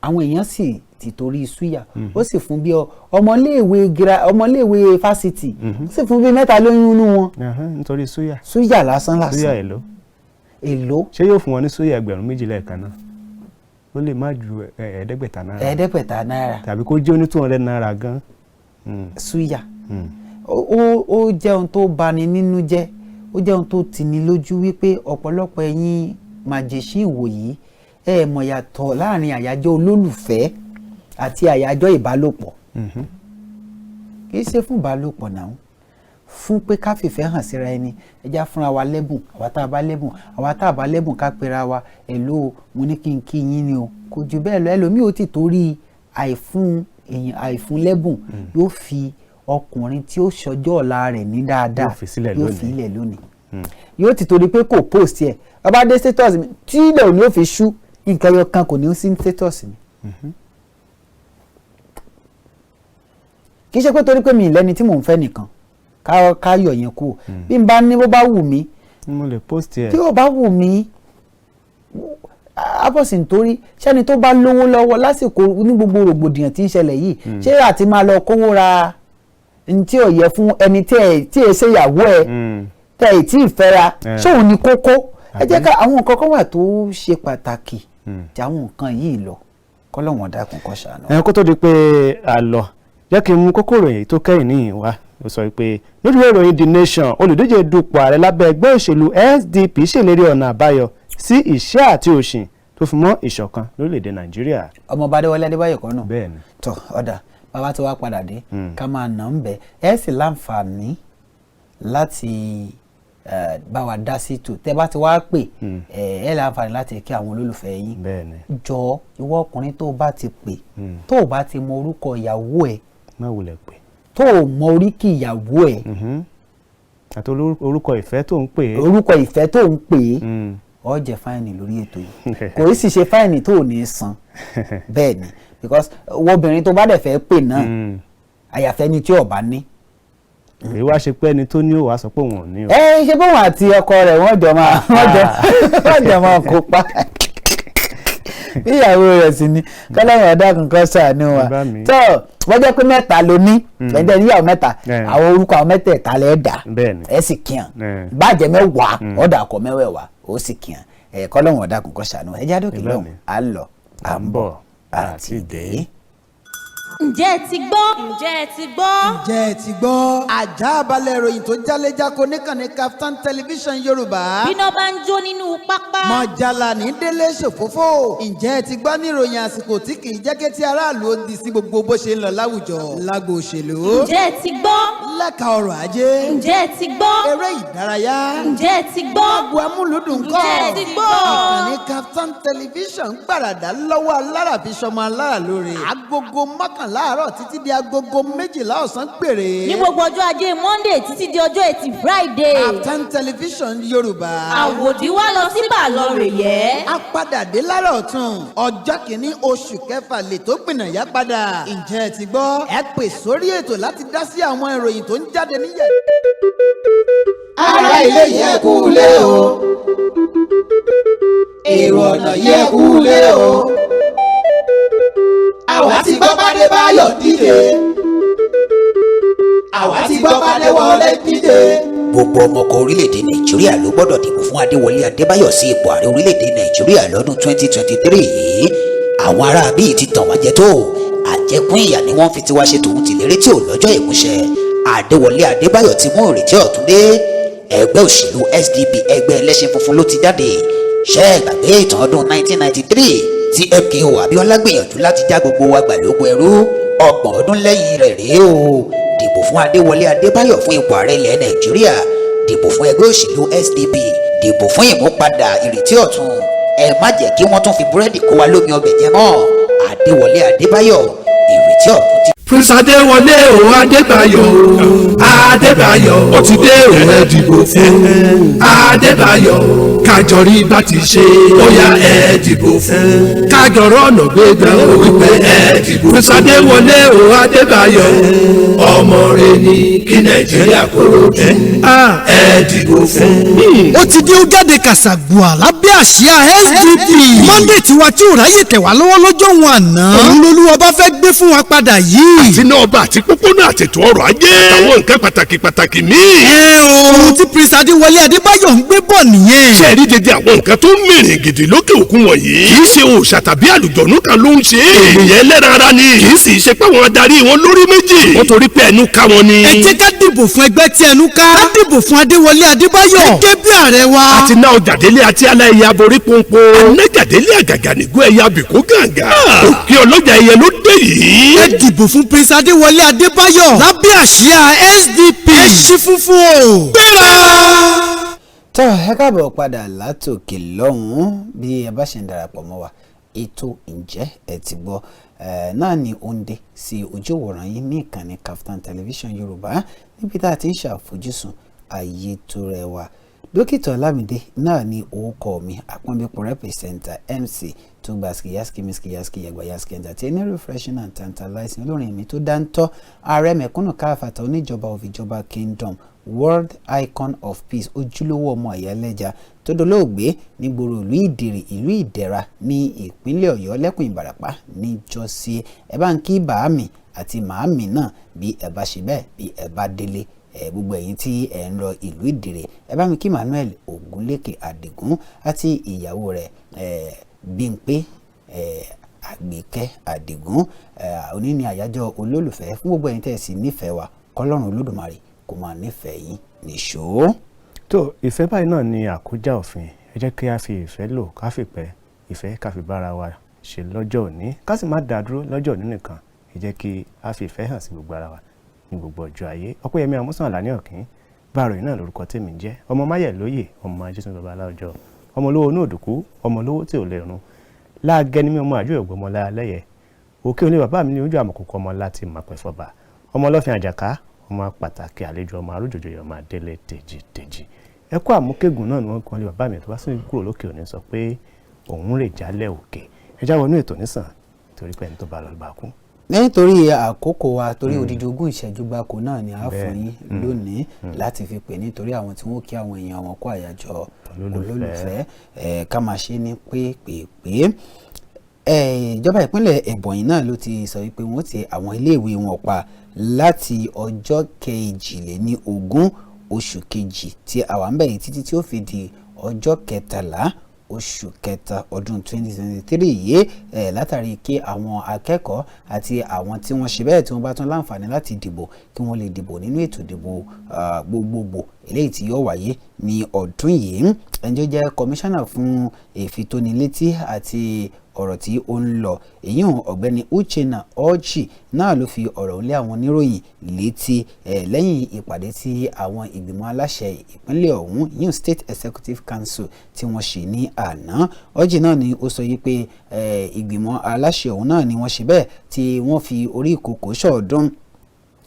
àwọn èèyàn sì ti torí súyà ó sì fún bí ọmọléèwé fásitì ó sì fún bí 3 lóyún inú wọn nítorí súyà lásán súyà èlò ṣé yóò fún wọn ní súyà 2,000 lẹ́ẹ̀kan náà ó lè má ju 500 náírà tàbí kó jẹ́ ní 200 náírà gan súyà ó jẹ́ ohun tó bani nínú jẹ́ ó jẹ́ ohun tó tini lójú wípé ọ̀pọ̀lọpọ̀ ẹ̀yin màjèṣín ìwòyí mọ̀ yàtọ̀ láàrin àyájọ́ olólùfẹ́ àti àyájọ́ ìbálòpọ̀ kì í ṣe fún ìbálòpọ̀ náà fún pé ká fìfẹ́ hàn síra ẹni ẹja fúnra wa lẹ́bùn àwa tá a bá lẹ́bùn àwa tá a bá lẹ́bùn ká pera wa èlò mo ní kí n kí yín ni o kò jù bẹ́ẹ̀ lọ ẹlòmíì ó ti torí àìfún lẹ́bùn yóò fi ọkùnrin tí ó ṣọjọ́ ọ̀la rẹ̀ ní dáadáa yóò fi ilẹ̀ lónìí yóò ti torí pé kò post ẹ̀ ọba dé status mi tí ilẹ̀ òní ò fi ṣú nǹkan ẹyọ kan kò ní sí status mi. kì í ṣe pé torí pé mi ìlẹ́ni tí mò ń fẹ́ nìkan ká yọ̀ yẹn kú bí n bá ní bó bá wù mí mo lè post ẹ̀ tí ó bá wù mí abọ́sì nítorí ṣẹ́ni tó bá lówó lọ́wọ́ lásìkò ní gbogbo rògbòdìyàn tí ń ṣẹlẹ̀ yìí ṣé àti máa lọ kówó ra ní tí ò yẹ fún ẹni tí ẹ ṣe ìyàwó ẹ tẹ ẹ tí ì fẹ́ra ṣóun ni kókó ẹ jẹ́ ká àwọn nǹkan kan wà tó ṣe pàtàkì tí àwọn nǹkan yìí lọ kọ́lọ́wọ́n dákun kó ṣàánú. kó tó di pé a lọ jẹ́ kí n mú kókó ìròyìn tó kẹ́yìn níyìn wá ó sọ pé lórí ìròyìn The Nation olùdíje dupò ààrẹ lábẹ́ ẹgbẹ́ òṣèlú SDP ṣèlérí ọ̀nà àbáyọ sí ìṣẹ́ àti òṣì tó fi mọ́ ìṣọ̀kan lórílẹ̀‐èdè Nàìjíríà. ọmọọba Adéwọlé Adébáyọ̀ kan náà bẹ́ẹ̀ ni tọ́ ọ̀dà bàbá tí wàá padà dé ká máa nà ń bẹ̀ ẹ sì láǹfààní láti bá wa dá sí tò tẹ́ bá ti wá pè ẹ láǹfààní láti kí àwọn olólùfẹ́ yín jọ ìwọ ọkùnrin tó bá ti pè tó bá ti mọ orúkọ ìyàwó ẹ má wulẹ̀ pè tó mọ oríkì ìyàwó ẹ àti orúkọ ìfẹ́ tó ń pè é orúkọ ìfẹ́ tó ń pè é ó jẹ fáìnì lórí ètò yìí kò í sì ṣe fáìnì tó ò ní san bẹ́ẹ̀ ni because obìnrin tó bá dẹ̀ fẹ́ pè náà àyàfẹ́ ni tí ó bá ní. èyí wá ṣe pé ẹni tó ní ó wàá sọ pé òun ò ní o. ṣe pé òun àti ọkọ rẹ̀ wọ́n jọ máa kópa ìyàwó rẹ̀ sì ni kọ́lọ́run ọ̀dà kankan ṣàánú wa tó wọ́n jẹ́ pé 3 ló ní ẹ̀jẹ̀ níyàwó 3 àwọn orúkọ àwọn 3 lẹ́ẹ̀ dà ẹ̀ sì kíyàn bàjẹ́ 10 ọ̀dà akọ 10 ó sì kíyàn kọ́lọ́run ọ̀dà kankan ṣàánú ẹ̀jẹ̀ àdókè lọ́hùn à ń lọ à ń bọ̀ àti dé. Ǹjẹ́ ẹ ti gbọ́? Ǹjẹ́ ẹ ti gbọ́? Ǹjẹ́ ẹ ti gbọ́? Àjààbálẹ̀ ìròyìn tó jálẹ̀jáko níkànnì KAFTAN TV Yorùbá. Bíná bá ń jó nínú pápá. Mọ̀jàlá ní délé ṣòfófó. Ǹjẹ́ ẹ ti gbọ́ ní ìròyìn àsìkò tí kì í jẹ́ kí ti aráàlú ó di sí gbogbo bó ṣe ń lọ láwùjọ. Lágbo òṣèlú. Ǹjẹ́ ẹ ti gbọ́? Lẹ́ka ọrọ̀ ajé. Ǹjẹ́ ẹ ti gbọ́? Eré ìdárayá. Ǹjẹ́ ẹ ti gbọ́? Agbo amúlùdùn kọ́. Ǹjẹ́ ẹ ti gbọ́? Ìkànnì KAFTAN TV gbàràdà lọ́wọ́ alára fi ṣọmọ alára lóore. Agogo 11 láàárọ̀ títí di agogo 12 ọ̀sán gbèrè. Ní gbogbo ọjọ́ ajé Monday títí di ọjọ́ Ẹtì Friday. KAFTAN TV Yorùbá. Àwòdì wá lọ sí Bàlọ́rẹ̀ yẹ. A padà dé lára ọ̀tún. Ọjọ́ kìíní oṣù kẹfà lè tó gbìnàyà padà. Ǹjẹ́ ẹ ti gbọ́? Ẹ pè sórí ètò láti dá sí àwọn ìròyìn tó ń jáde níyẹ̀. Ará ilé yẹ kú lé o. Èrò ọ̀nà yẹ kú lé o. Àwa ti gbọ́ pàdé báyọ̀ dìde. Àwa ti gbọ́ pàdé wọlé dìde. Gbogbo ọmọkọ orílẹ̀-èdè Nàìjíríà ló gbọ́dọ̀ dìbò fún Adéwọlé Adébáyọ̀ sí ipò ààrẹ orílẹ̀-èdè Nàìjíríà lọ́dún 2023 yìí. Àwọn ará bíi ti tàn wá jẹ tó. Àjẹkún ìyà ni wọ́n fi tiwa ṣe tòun tìlérí tí ò lọ́jọ́ ìmúṣẹ. Adéwọlé Adébáyọ̀ ti mú ìrètí ọ̀tún dé. Ẹgbẹ́ òṣèlú SDP ẹgbẹ́ ẹlẹ́ṣin funfun ló ti jáde. Ṣé ẹ gbàgbé ìtàn ọdún 1993 tí MKO Abíọ́lá gbìyànjú láti já gbogbo wa gbà lóko ẹrú? 30 ọdún lẹ́yìn rẹ̀ rèé o. Dìbò fún Adéwọlé Adébáyọ̀ fún ipò ààrẹ ilẹ̀ Nàìjíríà. Dìbò fún ẹgbẹ́ òṣèlú SDP. dìbò fún ìmúpadà ìrètí ọ̀tun. Ẹ má jẹ́ kí wọ́n tún fi búrẹ́dì kó wa lómi ọbẹ̀ jẹ mọ́. Adéwọlé Adébáyọ̀, ìrètí ọ̀tun ti. Prince Adéwọlé o Adébáyọ̀ Adébáyọ̀ ó ti dé òun ẹ dìbò fún Adébáyọ̀ kájọrí bá ti ṣe bóyá ẹ dìbò fún kájọrọ ọ̀nà gbégbá o wípé ẹ dìbò fún Prince Adéwọlé o Adébáyọ̀ ọmọ rẹ ní kí Nàìjíríà kó rojú ẹ dìbò fún. ó ti dé ó jáde kàṣàgbùà lábẹ́ àsíá SDP Monday tiwa tí ò ráyè tẹ̀wá lọ́wọ́ lọ́jọ́ wọn àná òun lolúwa bá fẹ́ gbé fún wa padà yìí. àti náà ọba àti pópónà àtètò ọrọ̀ ajé àtàwọn nǹkan pàtàkì míì. ohun tí Prince Adéwọlé Adébáyọ̀ ń gbé bọ̀ nìyẹn. ṣe rí dédé àwọn nǹkan tó ń mìrìn gidi lókè òkun wọ̀nyí. kì í ṣe òòṣà tàbí àlùjọ̀nú kan ló ń ṣe. ènìyàn ẹlẹ́ran ara ni. kì í sì ṣe pé àwọn adarí wọn lórí méjì. wọ́n torí pé ẹnu ká wọn ni. ẹ jẹ́ ká dìbò fún ẹgbẹ́ tí ẹnu ká. ká dìbò fún Adéwọlé Adébáyọ̀. gẹ́gẹ́ bí ààrẹ wa. àti náà Jàdélé àti aláìyá aborí pọ́npọ́. àná Jàdélé àgàgà nìgbó ẹ̀yà bìkó gàǹgà. òkè ọlọ́jà ẹ̀yẹ ló dé yìí. ẹ dìbò fún Prince Adéwọlé Adébáyọ̀ lábẹ́ àsíá SDP. ẹ ṣí funfun o. gbéra. tó ẹ káàbọ̀ padà látòkè lọ́hùn-ún bí ẹ bá ṣe ń darapọ̀ mọ́ wa ètò ǹjẹ́ ẹ ti gbọ́ náà ni ó ń dé sí ojú ìwòran yìí ní ìkànnì KAFTAN TV Yorùbá níbi tá a ti ń ṣàfojúsùn ayé tó rẹwà. Dokita Olamide náà ni orúkọ mi àpọ́nbẹ́pọ̀ rẹ́pẹ̀sẹ̀ntà MC tó gba skiyaski miskiyaski yagbayaski entertaining refreshing and tantalizing olórin mi tó dáńtọ́ ààrẹ mẹ̀kúnnù káfàtà oníjọba of ìjọba kingdom world icon of peace ojúlówó ọmọ àyálẹ́jà tó dolóògbé nígboro ìlú ìdìrì ìlú ìdẹ̀ra ní ìpínlẹ̀ ọ̀yọ́ lẹ́kùn ìbàràpá níjọ́sí ẹ bá ń kí bàámi àti màámi náà bí ẹ bá ṣe bẹ́ẹ̀ bí ẹ bá délé gbogbo ẹ̀yin tí ẹ ń lọ ìlú ìdìrè ẹ bá mi kí Manuel Ògúnlékè Àdìgún àti ìyàwó rẹ̀ Bímpé Àgbékẹ́ Àdìgún òní ni àyájọ́ olólùfẹ́ fún gbogbo ẹ̀yin tẹ́ ẹ sì nífẹ̀ẹ́ wa kọ́lọ́run olódùmarè kó máa nífẹ̀ẹ́ yín nìṣó. tó ìfẹ́ báyìí náà ni àkójá òfin ẹ jẹ́ kí a fi ìfẹ́ lò ká fi pẹ́ ìfẹ́ ká fi bára wa ṣe lọ́jọ́ òní ká sì má dá dúró lọ́jọ́ òní nìkan ẹ jẹ́ kí a fi ìfẹ́ hàn sí gbogbo ara wa ní gbogbo ọjọ́ ayé. Ọpẹ́yẹmí Àmọ́sùn Àlàní Ọ̀kín báàrò yìí náà lórúkọ tèmi jẹ́ ọmọ máyẹ̀ lóyè ọmọ ajésùn bàbá aláwùjọ ọmọ olówó ní òdùkú ọmọ olówó tí ò lè run láàgẹ́ni mi ọmọ àjò ìgbọ́mọ láàlẹ́yẹ òkè òní bàbá mi ní ojú àmọ̀kòkò ọmọ láti màpẹ́ fọba ọmọ ọlọ́fin àjàká ọmọ pàtàkì àlejò ọmọ arújòjò ọmọ adélé tèjì ẹ kó àmúkégùn náà ni wọ́n kàn lé bàbá mi tó bá sì kúrò lókè òní sọ pé òun rè jálẹ̀ òkè ẹ já wọnú ètò nísàn torí pé ẹni tó bá lọ bá kú. nítorí àkókò wa torí odidi ogún ìṣẹ́jú gbáko náà ni a fún yín lónìí láti fi pè nítorí àwọn tí wọ́n kí àwọn èèyàn wọn kó àyájọ́ olólùfẹ́ ká máa ṣe ní pépèpé. Ìjọba ìpínlẹ̀ Ebonyi náà ló ti sọ wípé wọ́n ti àwọn iléèwé wọn pa láti ọjọ́ 22 oṣù kejì tí àwa ń bẹ̀rẹ̀ títí tí ó fi di ọjọ́ 13 oṣù kẹta ọdún 2023 yìí látàrí kí àwọn akẹ́kọ̀ọ́ àti àwọn tí wọ́n ṣe bẹ́ẹ̀ tí wọ́n bá tún láǹfààní láti dìbò kí wọ́n lè dìbò nínú ètò ìdìbò gbogbogbò eléyìí tí yóò wáyé ní ọdún yìí. ẹni tó jẹ́ kọmíṣánná fún ìfitónilétí àti ọ̀rọ̀ tí ó ń lọ èyí hàn ọ̀gbẹ́ni Uchenna Orji náà ló fi ọ̀rọ̀ lé àwọn oníròyìn létí lẹ́yìn ìpàdé tí àwọn ìgbìmọ̀ aláṣẹ ìpínlẹ̀ ọ̀hún yìí State Executive Council tí wọ́n ṣe ní àná. Orji náà ni ó sọ yìí pé ìgbìmọ̀ aláṣẹ ọ̀hún náà ni wọ́n ṣe bẹ́ẹ̀ tí wọ́n fi orí ìkòkò ṣọ̀ọ́dún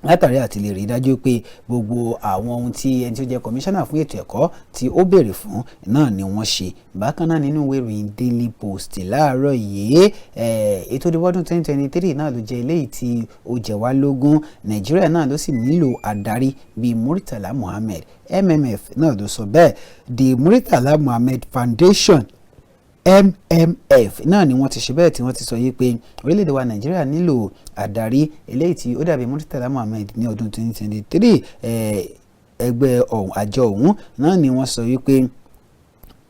látàrí àti lè rí dájú pé gbogbo àwọn ohun tí ẹni tí ó jẹ́ kọmíṣánná fún ètò ẹ̀kọ́ tí ó béèrè fún náà ni wọ́n ṣe. bákan náà nínú ìwé ìròyìn Daily Post láàárọ̀ yìí ètò ìdìbò ọdún 2023 náà ló jẹ́ eléyìí tí ó jẹ wá lógún. Nàìjíríà náà ló sì nílò adarí bíi Murtala Muhammed. MMF náà ló sọ bẹ́ẹ̀. The Murtala Muhammed Foundation MMF náà ni wọ́n ti ṣe bẹ́ẹ̀ tí wọ́n ti sọ yìí pé orílẹ̀-èdè wa Nàìjíríà nílò àdarí eléyìí tí ó dàbí Murtala Muhammed ní ọdún 2023. ẹgbẹ́ ọ̀hún àjọ ọ̀hún náà ni wọ́n sọ wípé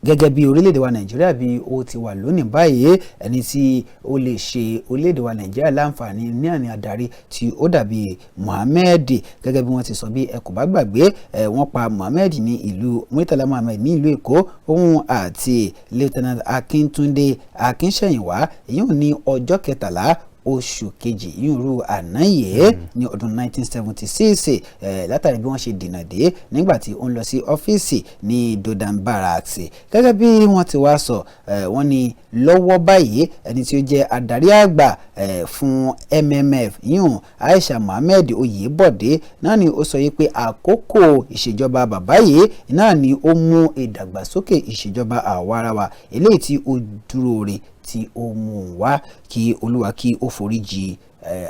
gẹ́gẹ́ bí orílẹ̀-èdè wa Nàìjíríà bí ó ti wà lónìí báyìí ẹni tí ó lè ṣe orílẹ̀-èdè wa Nàìjíríà láǹfààní ní àní adarí tí ó dàbí Muhammed gẹ́gẹ́ bí wọ́n ti sọ bí ẹ kò bá gbàgbé wọ́n pa Muhammed ní ìlú Murtala Muhammed ní ìlú Èkó òun àti Lieutenant Akíntúndé Akínṣẹ̀yìnwá èyí ní ọjọ́ 13 oṣù kejì yìnyín àná yìí ní ọdún 1976 látàrí bí wọ́n ṣe dènà dé nígbà tí ó ń lọ sí ọ́fíìsì ní Dodan Barracks. Gẹ́gẹ́ bí wọ́n ti wá sọ wọ́n ní lọ́wọ́ báyìí ẹni tí ó jẹ́ adarí àgbà fún MMF yìnyín Aisha Mohammed Oyèbọ̀dé náà ni ó sọ yìí pé àkókò ìṣèjọba bàbá yìí náà ni ó mú ìdàgbàsókè ìṣèjọba àwarawa eléyìí tí ó dúró re tí ó mú wá kí Olúwa kí ó foríjì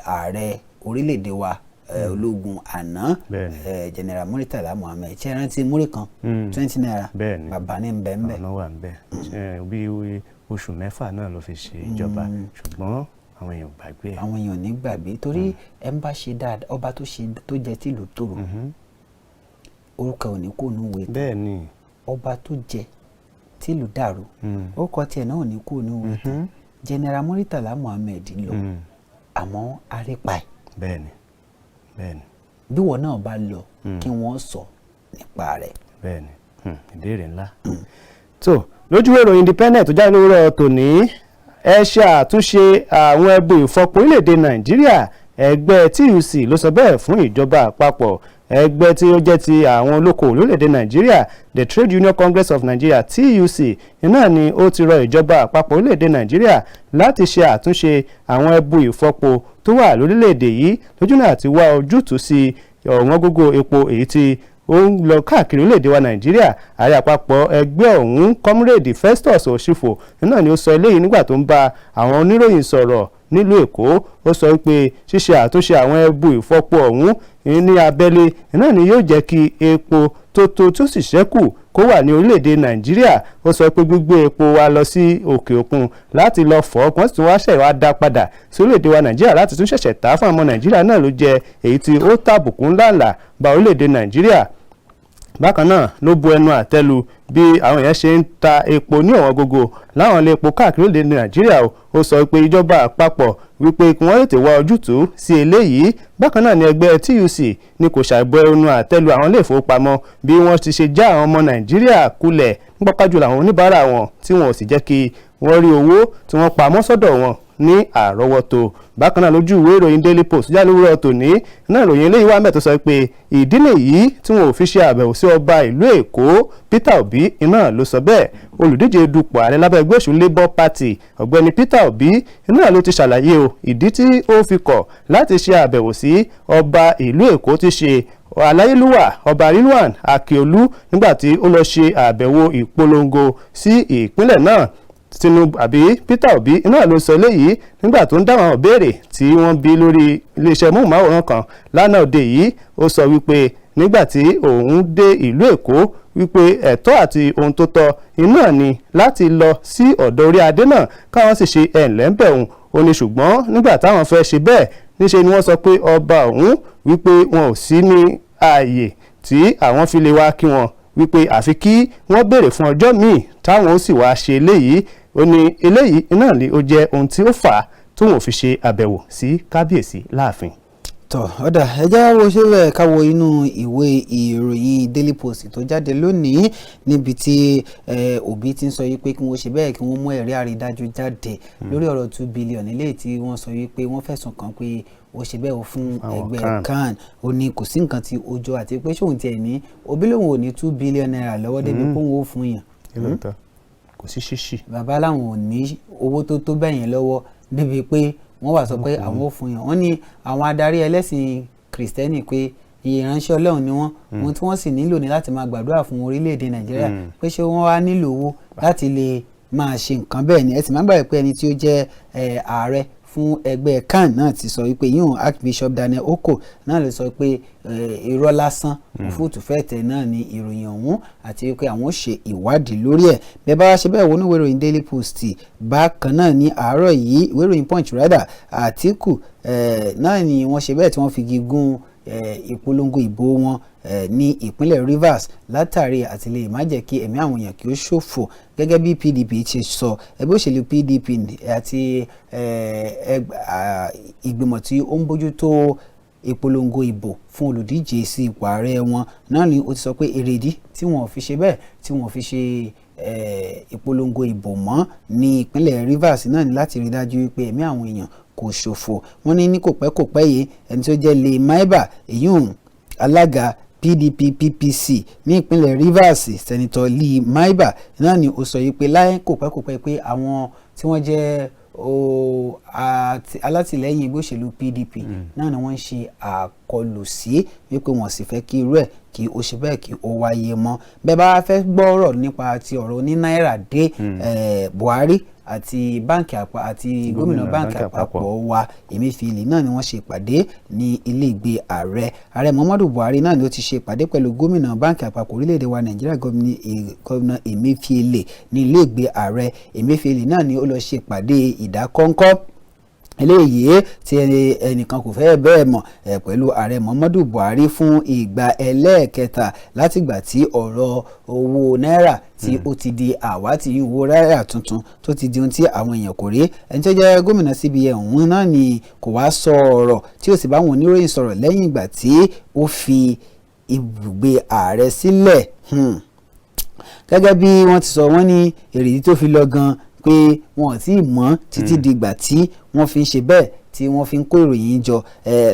ààrẹ orílẹ̀-èdè wa ológun àná General Muritala Muhammed ṣe rántí múrí kan 20 naira bàbá ní bẹ́ẹ̀ ọ̀nà wà ń bẹ̀ bí oṣù mẹ́fà náà ló fi ṣe ìjọba ṣùgbọ́n àwọn èèyàn gbàgbé àwọn èèyàn ní gbàgbé torí ẹ ń bá ṣe dáadáa ọba tó jẹ tìlú tòrò orúkọ ò ní kó nù wé bẹ́ẹ̀ ni ọba tó jẹ tìlú dàrú orúkọ tiẹ̀ náà ò ní kó nù wé tán General Muritala Muhammed lọ àmọ́ arípa ẹ̀ bẹ́ẹ̀ni bẹ́ẹ̀ni bí wọn náà bá lọ kí wọ́n sọ nípa rẹ̀. bẹ́ẹ̀ni ìbéèrè ńlá. tó lójúwé ìròyìn Independent tó jáde lówùrọ̀ tòní ẹ ṣe àtúnṣe àwọn ẹbú ìfọpo orílẹ̀-èdè Nàìjíríà ẹgbẹ́ TUC ló sọ bẹ́ẹ̀ fún ìjọba àpapọ̀ ẹgbẹ́ tí ó jẹ́ ti àwọn olókoòwò lórílẹ̀-èdè Nàìjíríà the Trade Union Congress of Nigeria TUC náà ni ó ti rọ ìjọba àpapọ̀ orílẹ̀-èdè Nàìjíríà láti ṣe àtúnṣe àwọn ẹbú ìfọpo tó wà lórílẹ̀-èdè yìí lójúnà àti wá ojútùú sí ọ̀wọ́n gógó epo èyí tí ó ń lọ káàkiri orílẹ̀-èdè wa Nàìjíríà. ààrẹ àpapọ̀ ẹgbẹ́ ọ̀hún Comrade Festus Osifo náà ni ó sọ eléyìí nígbà tó ń bá àwọn oníròyìn sọ̀rọ̀ nílùú Èkó. ó sọ pé ṣíṣe àtúnṣe àwọn ẹbú ìfọpo ọ̀hún ní abẹ́lé náà ni yóò jẹ́ kí epo tó sì ṣẹ́kù kó wà ní orílẹ̀-èdè Nàìjíríà. ó sọ pé gbígbé epo wa lọ sí òkè òkun láti lọ fọ́ wọ́n sì tún wá ṣẹ̀ wá dá padà sí orílẹ̀-èdè wa Nàìjíríà láti tún ṣẹ̀ṣẹ̀ tà fún ọmọ Nàìjíríà náà ló jẹ́ èyí tí ó tàbùkù ńláńlá bá orílẹ̀-èdè Nàìjíríà. bákan náà ló bu ẹnu àtẹ́lu bí àwọn èèyàn ṣe ń ta epo ní ọ̀wọ́n gógó láwọn ilé epo káàkiri orílẹ̀-èdè Nàìjíríà. ó sọ pé ìjọba àpapọ̀ wípé kí wọ́n tètè wá ojútùú sí eléyìí. bákan náà ni ẹgbẹ́ TUC ni kò ṣàìbọ ẹnu àtẹ́lu àwọn ilé ìfowópamọ́ bí wọ́n ti ṣe já àwọn ọmọ Nàìjíríà kulẹ̀ nípa jùlọ àwọn oníbàárà wọn tí wọn ò sì jẹ́ kí wọ́n rí owó tí wọ́n pamọ́ sọ́dọ̀ wọn ní àrọ́wọ́tó. bákan náà lójú ìwé ìròyìn Daily Post jáde lówùrọ̀ tòní náà ìròyìn eléyìí wà mẹ́tò sọ pé ìdí nìyí tí wọn ò fi ṣe àbẹ̀wò sí ọba ìlú Èkó Peter Obi iná ló sọ bẹ́ẹ̀. olùdíje dupò ààrẹ lábẹ́ ẹgbẹ́ òṣèlú Labour Party ọ̀gbẹ́ni Peter Obi iná ló ti ṣàlàyé ìdí tí ó fi kọ̀ láti ṣe àbẹ̀wò sí ọba ìlú Èkó ti ṣe aláyélúwà ọba Rilwan Akiolu nígbà tí ó lọ ṣe àbẹ̀wò ìpolongo sí ìpínlẹ̀ náà. Tinubu àbí Peter Obi náà ló sọ léyìí nígbà tó ń dáhùn àwọn ìbéèrè tí wọ́n bí lórí iléeṣẹ́ móhùnmáwòrán kan lánàá òde yìí. ó sọ wípé nígbà tí òun dé ìlú Èkó wípé ẹ̀tọ́ àti ohun tó tọ́ iná ni láti lọ sí ọ̀dọ̀ orí adé náà káwọn sì ṣe ẹ̀ńlẹ́ńbẹ̀ òun. ó ní ṣùgbọ́n nígbà táwọn fẹ́ ṣe bẹ́ẹ̀ níṣe ni wọ́n sọ pé ọba òun wípé wọn ò sí ní ààyè tí àwọn fi lè wá kí wọn wípé àfi kí wọ́n béèrè fún ọjọ́ míì táwọn ó sì wá ṣe eléyìí. ó ní eléyìí náà ni ó jẹ́ ohun tí ó fà á tó wọn ò fi ṣe àbẹ̀wò sí kábíyèsí láàfin. tọ́ ọ̀dà ẹjẹ́ wo ṣe bẹ́ẹ̀ ká wo inú ìwé ìròyìn Daily Post tó jáde lónìí níbi tí Obi ti ń sọ yìí pé kí wọ́n ṣe bẹ́ẹ̀ kí wọ́n mú ẹ̀rí àrídájú jáde lórí ọ̀rọ̀ 2 billion eléyìí tí wọ́n sọ yìí pé wọ́n fẹ̀sùn kàn pé ó ṣe bẹ́ẹ̀ o fún ẹgbẹ́ CAN. ó ní kò sí nǹkan tí ó jọ àti pé ṣóun tiẹ̀ ní Obi lòun ò ní 2 billion naira lọ́wọ́ débi pé òun ó fún yàn. kò sí ṣíṣì. bàbá làwọn ò ní owó tó bẹ̀yẹn lọ́wọ́ débi pé wọ́n wá sọ pé àwọn ò fún yàn. wọ́n ní àwọn adarí ẹlẹ́sìn kìrìsìtẹ́nì pé ìránṣẹ́ Ọlọ́run ni wọ́n ohun tí wọ́n sì nílò ní láti máa gbàdúrà fún orílẹ̀-èdè Nàìjíríà pé ṣé wọ́n wá nílò owó láti lè máa ṣe nǹkan bẹ́ẹ̀ ni. ẹ sì máa ń gbàgbé pé ẹni tí ó jẹ́ ààrẹ fún ẹgbẹ́ CAN náà ti sọ wípé yíyún Archbishop Daniel Oko náà lè sọ pé irọ́ lásán òfúùtù fẹ́ẹ̀tẹ̀ náà ni ìròyìn ọ̀hún àti wípé àwọn ṣe ìwádìí lórí ẹ̀. bẹ́ẹ̀ bá wá ṣe bẹ́ẹ̀ wọnú ìwé ìròyìn Daily Post bákan náà ní àárọ̀ yìí ìwé ìròyìn Punch rather Àtíkù náà ni wọ́n ṣe bẹ́ẹ̀ tí wọ́n fi gígùn ìpolongo ìbò wọn ní ìpínlẹ̀ Rivers látàrí àtìlẹ́yìn má jẹ́ kí ẹ̀mí àwọn èèyàn kí ó ṣòfò gẹ́gẹ́ bí PDP ṣe sọ. ẹgbẹ́ òṣèlú PDP àti ìgbìmọ̀ tí ó ń bójútó ìpolongo ìbò fún olùdíje sí ipò ààrẹ wọn náà ni ó ti sọ pé èrèdí tí wọn ò fi ṣe bẹ́ẹ̀ tí wọn ò fi ṣe ìpolongo ìbò mọ́ ní ìpínlẹ̀ Rivers náà ni láti rí dájú wípé ẹ̀mí àwọn èèyàn kò ṣòfò. Wọ́n ní kò pẹ́ yìí ẹni tó jẹ́ lè Maiba Eyin alága PDP PPC ní ìpínlẹ̀ Rivers Senator Lee Maiba náà ni ó sọ yìí pé láì kò pẹ́ pé àwọn tí wọ́n jẹ́ alátìlẹ́yìn ẹgbẹ́ òṣèlú PDP náà ni wọ́n ń ṣe àkọlù sí wípé wọ́n sì fẹ́ kí irú ẹ̀ kí ó ṣe bẹ́ẹ̀ kí ó wáyé mọ́. Bẹ́ẹ̀ bá fẹ́ gbọ́ ọ̀rọ̀ nípa ti ọ̀rọ̀ ní náírà dé Buhari àti báǹkì àti gómìnà báǹkì àpapọ̀ wa Emefiele náà ni wọ́n ṣe ìpàdé ní ilé ìgbé ààrẹ Muhammadu Buhari náà ni ó ti ṣe ìpàdé pẹ̀lú gómìnà báǹkì àpapọ̀ orílẹ̀-èdè wa Nàìjíríà gómìnà Emefiele ní ilé ìgbé ààrẹ. Emefiele náà ni ó lọ ṣe ìpàdé ìdákọ́ńkọ́ eléyìí tí ẹnìkan kò fẹ́ bẹ́ẹ̀ mọ̀ pẹ̀lú ààrẹ Muhammadu Buhari fún ìgbà ẹlẹ́ẹ̀kẹta látìgbà tí ọ̀rọ̀ owó náírà tí ó ti di àwátì owó náírà tuntun tó ti di ohun tí àwọn èèyàn kò rí. Ẹni tó jẹ́ gómìnà CBN òun náà ni kò wá sọ ọ̀rọ̀ tí ó sì bá wọn oníròyìn sọ̀rọ̀ lẹ́yìn ìgbà tí ó fi ibùgbé ààrẹ sílẹ̀. Gẹ́gẹ́ bí wọ́n ti sọ, wọ́n ní èrèdí tó fi lọ gan pé wọn ò tí ì mọ̀ títí dìgbà tí wọ́n fi ń ṣe bẹ́ẹ̀ tí wọ́n fi ń kó ìròyìn jọ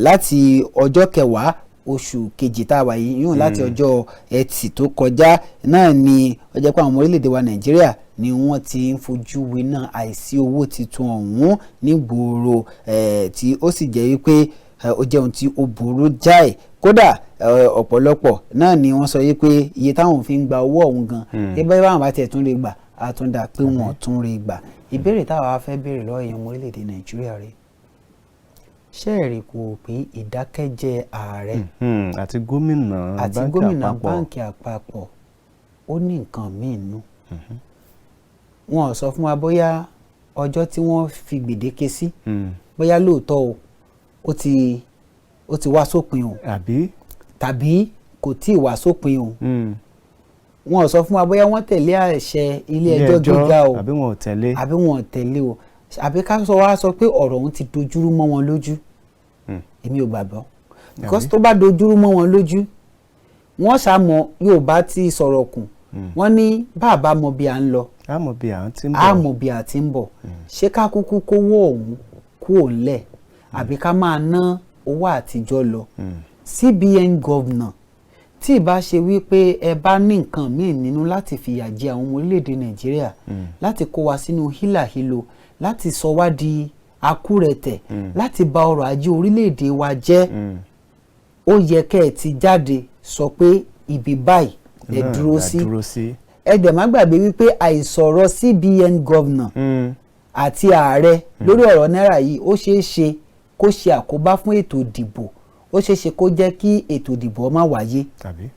láti ọjọ́ 10 oṣù kejì tá a wà yìí yún láti ọjọ́ Ẹtì tó kọjá náà ni ó jẹ́ pé àwọn ọmọ orílẹ̀-èdè wa Nàìjíríà ni wọ́n ti ń fojú winá àìsí owó titun ọ̀hún nígboro tí ó sì jẹ́ wípé ó jẹ́ ohun tí ó burú jáì. Kódà ọ̀pọ̀lọpọ̀ náà ni wọ́n sọ wípé iye táwọn fi ń gba owó ọ̀hún gan ẹgbẹ́ báwọn bá tiẹ̀ tún lè gbà àtúndà pé wọn tún rí gbà. Ìbéèrè táwa fẹ́ béèrè lọ́wọ́ èèyàn ọmọ orílẹ̀-èdè Nàìjíríà rẹ̀ ṣé ẹ̀rí kò pé ìdákẹ́jẹ́ ààrẹ àti gómìnà báǹkì àpapọ̀ ó ní nǹkan míì nú. Wọn ò sọ fún wa bóyá ọjọ́ tí wọ́n fi gbèdéke sí bóyá lóòótọ́ ó ti wá sópin o tàbí kò tí ì wá sópin o. Wọn ò sọ fún wa bóyá wọ́n tẹ̀lé àṣẹ ilé ẹjọ́ gíga o àbí wọn ò tẹ̀lé o àbí ká sọ pé ọ̀rọ̀ ọ̀hún ti dojúrú mọ́ wọn lójú. Èmi ò gbàgbọ́ because tó bá dojúrú mọ́ wọn lójú wọ́n ṣàmọ̀ Yorùbá ti sọ̀rọ̀ kù wọ́n ní bàbá mọ bí à ń lọ àmọ́ bí à ti ń bọ̀ ṣé ká kúkú kówó ọ̀hún kú òǹlẹ̀ àbí ká máa ná owó àtijọ́ lọ. CBN governor tí ì bá ṣe wípé ẹ bá ní nǹkan míì nínú láti fìyà jẹ àwọn ọmọ orílẹ̀-èdè Nàìjíríà láti kó wa sínú hílàhílo láti sọ wá di akúrẹ̀tẹ̀ láti bà ọrọ̀ ajé orílẹ̀-èdè wa jẹ́ ó yẹ kẹ́ ẹ ti jáde sọ pé ibi báyìí ẹ dúró sí. Ẹ dẹ̀ má gbàgbé wípé àìsọ̀rọ̀ CBN governor àti ààrẹ lórí ọ̀rọ̀ náírà yìí ó ṣeé ṣe kó ṣe àkóbá fún ètò ìdìbò ó ṣeé ṣe kó jẹ́ kí ètò ìdìbò má wáyé.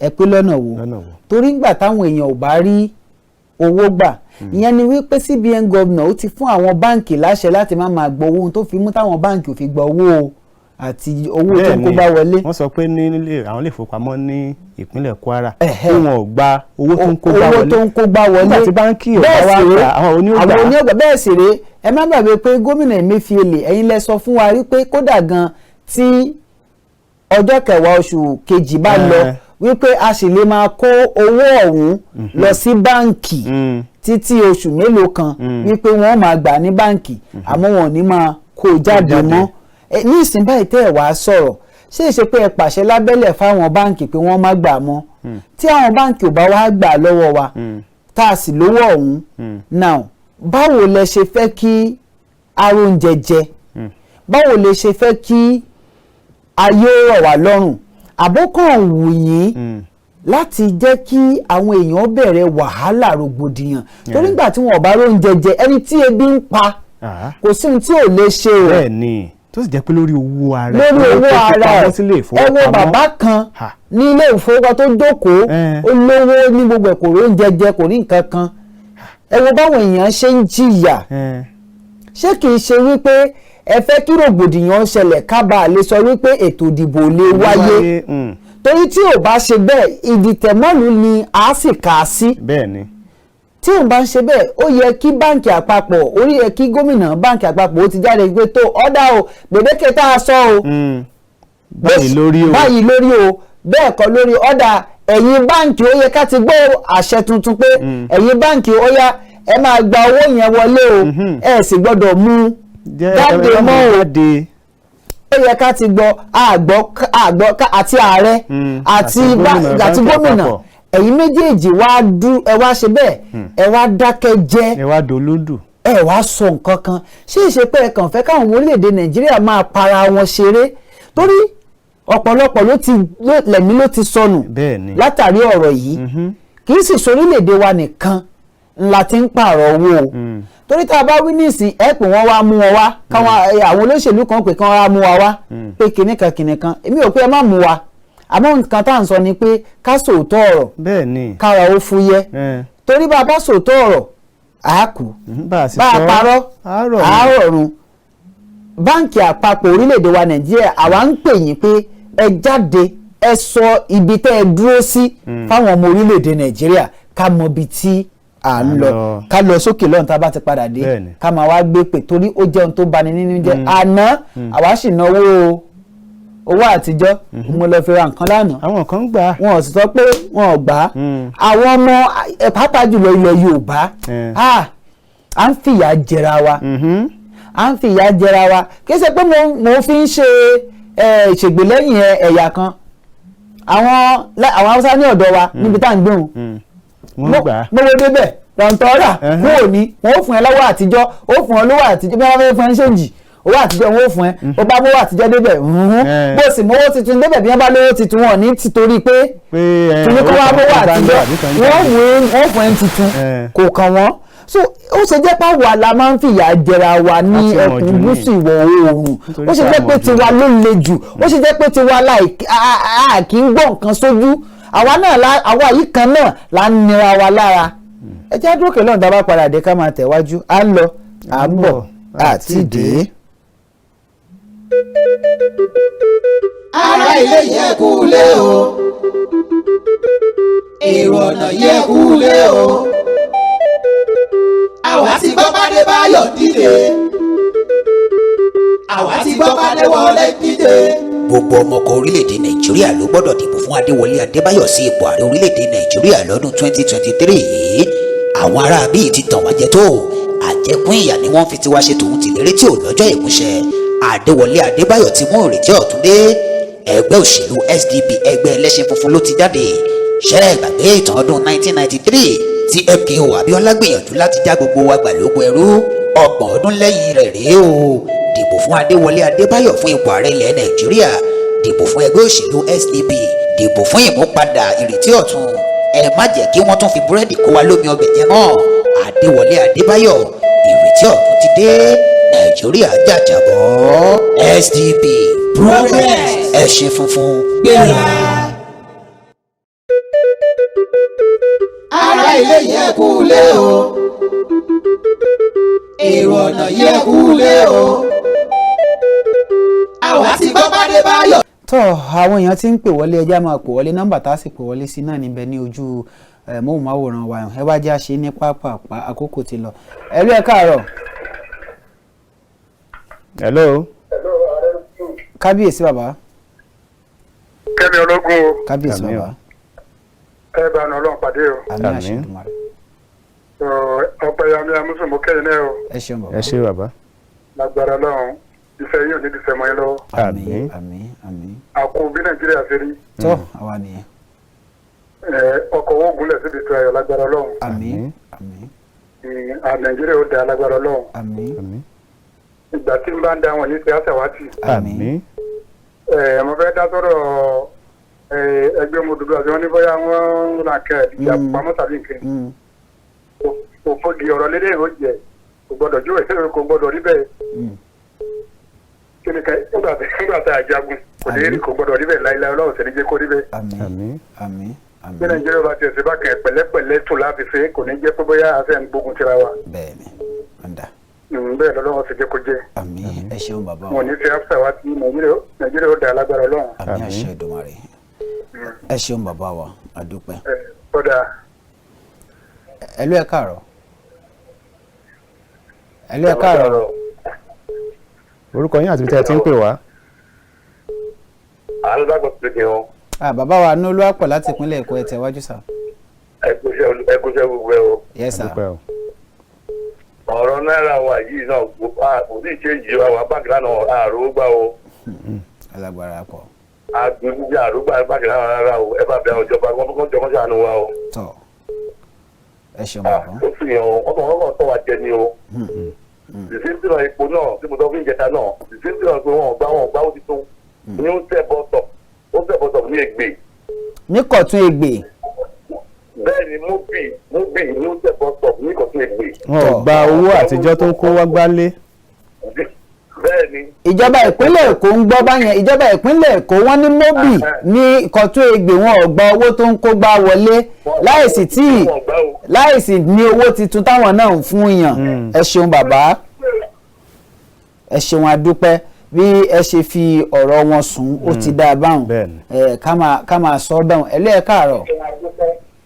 Ẹ pé lọ́nà wo torí ńgbà táwọn èèyàn ò bá rí owó gbà ìyẹn ni wípé CBN governor ó ti fún àwọn báǹkì láṣẹ láti má máa gbọ́ owó tó fi mú táwọn báǹkì ò fi gba owó àti owó tó ń kó bá wọlé. Wọ́n sọ pé ní àwọn ilé ìfowópamọ́ ní ìpínlẹ̀ Kwara pé wọn ò gba owó tó ń kó bá wọlé nígbà tí báǹkì ò bá wá gbà àwọn onígbà. Bẹ́ẹ̀ sì rèé ẹ má gbàgbé pé gómìnà Emefiele ẹ̀yin lẹ sọ fún wa wípé kódà gan tí ọjọ́ 10 oṣù kejì bá lọ wípé a sì lè máa kó owó ọ̀hún lọ sí báǹkì títí oṣù mélòó kan wípé wọ́n máa gbà ní báǹkì àmọ́ wọn ò ní máa kó jáde mọ́. Ní ìsìn báyìí tẹ́ ẹ̀ wá sọ̀rọ̀ ṣé ìṣe pé ẹ pàṣẹ lábẹ́lẹ̀ fáwọn báǹkì pé wọ́n má gbà mọ́ tí àwọn báǹkì ò bá wá gbà lọ́wọ́ wa tá a sì lówó ọ̀hún now báwo lẹ ṣe fẹ́ kí aróúnjẹ jẹ báwo lẹ ṣe fẹ́ kí ayé rọ̀ wá lọ́rùn àbókàn wù yín láti jẹ́ kí àwọn èèyàn bẹ̀rẹ̀ wàhálà rògbòdìyàn torí nígbà tí wọn ò bá róúnjẹ jẹ ẹni tí ebi ń pa kò sí ohun tí ò lè ṣe o. Bẹ́ẹ̀ni tó sì jẹ́ pé lórí owó ara ẹ wo bàbá kan ní ilé ìfowópamọ́ tó jókòó ó lówó ní gbogbo ẹ̀ kò róúnjẹ jẹ kò rí nǹkan kan ẹ wo báwọn èèyàn ṣe ń jìyà ṣé kìí ṣe wípé ẹ fẹ́ kí rògbòdìyàn ṣẹlẹ̀ kábà lè sọ wípé ètò ìdìbò lè wáyé torí tí ò bá ṣe bẹ́ẹ̀ ìdìtẹ̀mọ́lù ni a sì kà á sí. Bẹ́ẹ̀ni. Tí ò bá ṣe bẹ́ẹ̀ ó yẹ kí báǹkì àpapọ̀ orí yẹ kí gómìnà báǹkì àpapọ̀ ó ti jáde pé tó ọ̀dà o gbèdéke tá a sọ o. Báyìí lórí o bẹ́ẹ̀ kọ́ lórí ọ̀dà ẹ̀yin báǹkì ó yẹ ká ti gbọ́ àṣẹ tuntun pé ẹ̀yin báǹkì ó yá ẹ máa gba owó yẹn wọlé o ẹ sì gbọ́dọ̀ mú jáde mọ́ o ó yẹ ká ti gbọ́ àgbọ́ àti ààrẹ àti gómìnà ẹ̀yin méjèèjì ẹ wá ṣe bẹ́ẹ̀ ẹ wá dákẹ́ jẹ́ ẹ wá dolódù ẹ wá sọ nǹkan kan ṣé ìṣepẹ́ ẹ kàn fẹ́ káwọn orílẹ̀-èdè Nàìjíríà máa para wọn ṣeré torí ọ̀pọ̀lọpọ̀ lẹ̀mí ló ti sọnù látàrí ọ̀rọ̀ yìí kì í sì sórílẹ̀-èdè wa nìkan ńlá ti ń pààrọ̀ owó o torí tá a bá wí nísìn ẹ pé wọ́n wá mú wọn wá káwọn àwọn olóṣèlú kan pé kí wọ́n wá mú wa wá pé kìnìkan èmi ò pé ẹ má mú wa àmọ́ nǹkan tá à ń sọ ni pé ká sòótọ́ ọ̀rọ̀ kára ó fúyẹ́ torí bá a bá sòótọ́ ọ̀rọ̀ àá kú bá a parọ́ àárọ̀run báǹkì àpapọ̀ orílẹ̀-èdè wa Nàìjíríà àwa ń pè yín pé ẹ jáde ẹ sọ ibi tẹ́ ẹ dúró sí fáwọn ọmọ orílẹ̀-èdè Nàìjíríà ká mọ ibi tí à ń lọ ká lọ sókè lọ́run tá a bá ti padà dé ká máa wá gbé pè torí ó jẹun tó bani nínú jẹ́ àná àwa sì náwó owó àtijọ́ mo lọ fi ra nǹkan lánàá àwọn kan gbà wọn ò sì sọ pé wọn ò gbà àwọn ọmọ pàápàá jùlọ ilẹ̀ Yorùbá à ń fìyà jẹra wa kì í ṣe pé mo fi ń ṣe ìṣègbè lẹ́yìn ẹ̀yà kan àwọn Haúsá ní ọ̀dọ̀ wa níbi tá à ń gbóhùn mo wo débẹ̀ lọ́ntọ́rà fún òní wọn ó fún ẹ lọ́wọ́ àtijọ́ ó fún ọ lọ́wọ́ àtijọ́ bí wọ́n fẹ́ fún ẹ ṣéǹjì owó àtijọ́ wọn ó fún ẹ ó bá mọ́wọ́ àtijọ́ débẹ̀ bó sì mọ́wọ́ tuntun débẹ̀ bí wọ́n bá lówó tuntun wọn ní títorí pé tùmí kó wá mọ́wọ́ àtijọ́ wọ́n fún ẹ tuntun kò kàn wọ́n so ó ṣe jẹ́ pé àwa la máa ń fìyà jẹra wa ní ẹkùn gúúsù ìwọ̀ oòrùn ó ṣe jẹ́ pé tiwa ló le jù ó ṣe jẹ́ pé tiwa kì í gbọ́ nǹkan sójú àwa yìí kan náà là ń nira wa lára ẹ jẹ́ dúró kẹ́lọ́n tá a bá padà dé ká máa tẹ̀wájú à ń lọ à ń bọ̀ àti dé. ará ilé yẹ kú lé o èrò ọ̀nà yẹ kú lé o àwa ti gbọ́ bá dé báyọ̀ dìde àwa ti gbọ́ bá dé wọlé dìde. gbogbo ọmọkọ orílẹ̀-èdè Nàìjíríà ló gbọ́dọ̀ dìbò fún Adéwọlé Adébáyọ̀ sí ipò ààrẹ orílẹ̀-èdè Nàìjíríà lọ́dún 2023 yìí àwọn ará bíi ti tàn wá jẹ tó àjẹkún ìyà ni wọ́n fi tiwa ṣe tòun tìlérí tí ò lọ́jọ́ ìmúṣẹ Adéwọlé Adébáyọ̀ ti mú ìrètí ọ̀tun dé ẹgbẹ́ òṣèlú SDP ẹgbẹ́ ẹlẹ́ṣin funfun ló ti jáde ṣẹ́ ẹ gbàgbé ìtàn ọdún 1993 tí MKO Abíọ́lá gbìyànjú láti já gbogbo wa gbà lóko ẹrú ọgbọ̀n ọdún lẹ́yìn rẹ̀ rèé o dìbò fún Adéwọlé Adébáyọ̀ fún ipò ààrẹ ilẹ̀ Nàìjíríà dìbò fún ẹgbẹ́ òṣèlú SDP dìbò fún ìmúpadà ìrètí ọ̀tun ẹ má jẹ́ kí wọ́n tún fi búrẹ́dì kó wa lómi ọbẹ̀ jẹ mọ́ Adéwọlé Adébáyọ̀ ìrètí ọ̀tun ti dé Nàìjíríà jàjàbọ́ SDP progress ẹ̀ṣin funfun gbéra. ará ilé yẹ kú lé o èrò ọ̀nà yẹ kú lé o àwa ti gbọ́ bá dé báyọ̀. tọ́ àwọn èèyàn ti ń pè wọlé ẹjá máa pè wọlé nọ́mbà tá a sì pè wọlé sí náà níbẹ̀ ní ojú móhùnmáwòrán wa ẹ wá jẹ́ àṣẹ ní pápá àkókò ti lọ. ẹ̀lú ẹ̀ káàárọ̀. hello. kábíyèsí bàbá. kẹ́mi ológun o. kábíyèsí bàbá. ẹ bá ọ̀nà ọlọ́run pàdé o. àmì àṣẹ Èdùmàrè. OPEYEMI AMOSUN mo kẹ́yìn náà o. ẹ ṣeun bàbá. ẹ ṣé bàbá. lágbára Ọlọ́run ìfẹ́ yóò ní ìfẹ́ mọ́ yín lọ́wọ́. àmín àmín àmín. àkó bí Nàìjíríà ṣe rí. tọ́ àwa nìyẹn. ọkọ̀ owó gúnlẹ̀ síbi tó ayọ̀ lágbára Ọlọ́run. àmín àmín. Nàìjíríà ó da lágbára Ọlọ́run. àmín. ìgbà tí n bá ń da wọn ní ti àṣàwátì. àmín. mo fẹ́ dá sọ́rọ̀ ẹgbẹ́ ọmọdúdú àti wọn ní bóyá wọn rà kẹ́ ìjà pamọ́ tàbí nǹkan. òfòdì ọ̀rọ̀ lédè ìró jẹ kò gbọdọ̀ jó ìṣẹ́yìn kò gbọdọ̀ rí bẹ́ẹ̀. kí ni ká nígbà tá a jagun kò ní rí kò gbọdọ̀ rí bẹ́ẹ̀ láíláí Ọlọ́run sì ní jẹ́ kó rí bẹ́ẹ̀. àmín àmín àmín. bí Nàìjíríà bá tiẹ̀ sí bá kẹ́ pẹ̀lẹ́pẹ̀lẹ́ tó láti ṣe kò ní jẹ́ pé bóyá a fẹ́ ń gbógun tira wa. bẹ́ẹ̀ni ọ̀dà. bẹ́ẹ̀ lọ́wọ́ sì jẹ́ kó jẹ́. àmín ẹ ṣeun bàbá wa. wọn ní fi áfíà wá sí Nàìjíríà ó da lágbára Ọlọ́run. àmín àṣẹ Èdùmàrè. ẹ ṣeun bàbá wa àdúpẹ́. ọ̀dà. ẹ̀lú ẹ̀ káàárọ̀. ẹ̀lú ẹ̀ káàárọ̀. orúkọ yín àti bí tẹ́ ẹ ti ń pè wá. àlùbágbọ̀ tó dé wọn. bàbá wa ní Olúwapọ̀ láti ìpínlẹ̀ Èkó ẹ̀ tẹ̀wájú sà. ẹgúnṣẹ́ gbogbo ẹ o. yes sir. ọ̀rọ̀ náírà wa yìí náà kò sí ìṣèjì wa wà báńkì lánàá àrò gbà o. alágbára pọ̀. agbègbè àrò gbà báńkì lánàá rárá o ẹ bá bẹ àwọn ìjọba wọn kọ́ jọmọ́ sànù wa o. tọ́ ẹ ṣeun bàbá. ó fi hàn ọkọ̀ tó wà jẹ ni o. ìfíntìrọ̀ epo náà tí mo sọ fún ìjẹta náà ìfíntìrọ̀ pé wọn gbá ó ti tó ní ó tẹ̀ bọ́tọ̀ ní Ègbè. ní Kọ̀tún Ègbè. bẹ́ẹ̀ ni múbì ní ó tẹ̀ bọ́tọ̀ ní Kọ̀tún Ègbè. wọn ò gba owó àtijọ́ tó ń kó wá gbálé. bẹ́ẹ̀ ni. ìjọba ìpínlẹ̀ Èkó ń gbọ́ báyẹn ìjọba ìpínlẹ̀ Èkó wọ́n ní móbì ní Kọ̀tún Ègbè wọn ò gba owó tó ń kó gbá wọlé láìsí ní owó tuntun táwọn náà ń fún yàn. ẹ ṣeun bàbá ẹ ṣeun adúpẹ́ bí ẹ ṣe fi ọ̀rọ̀ wọn sùn ó ti dáa báwọn ká máa sọ báwọn ẹ lẹ́ẹ̀ káàárọ̀.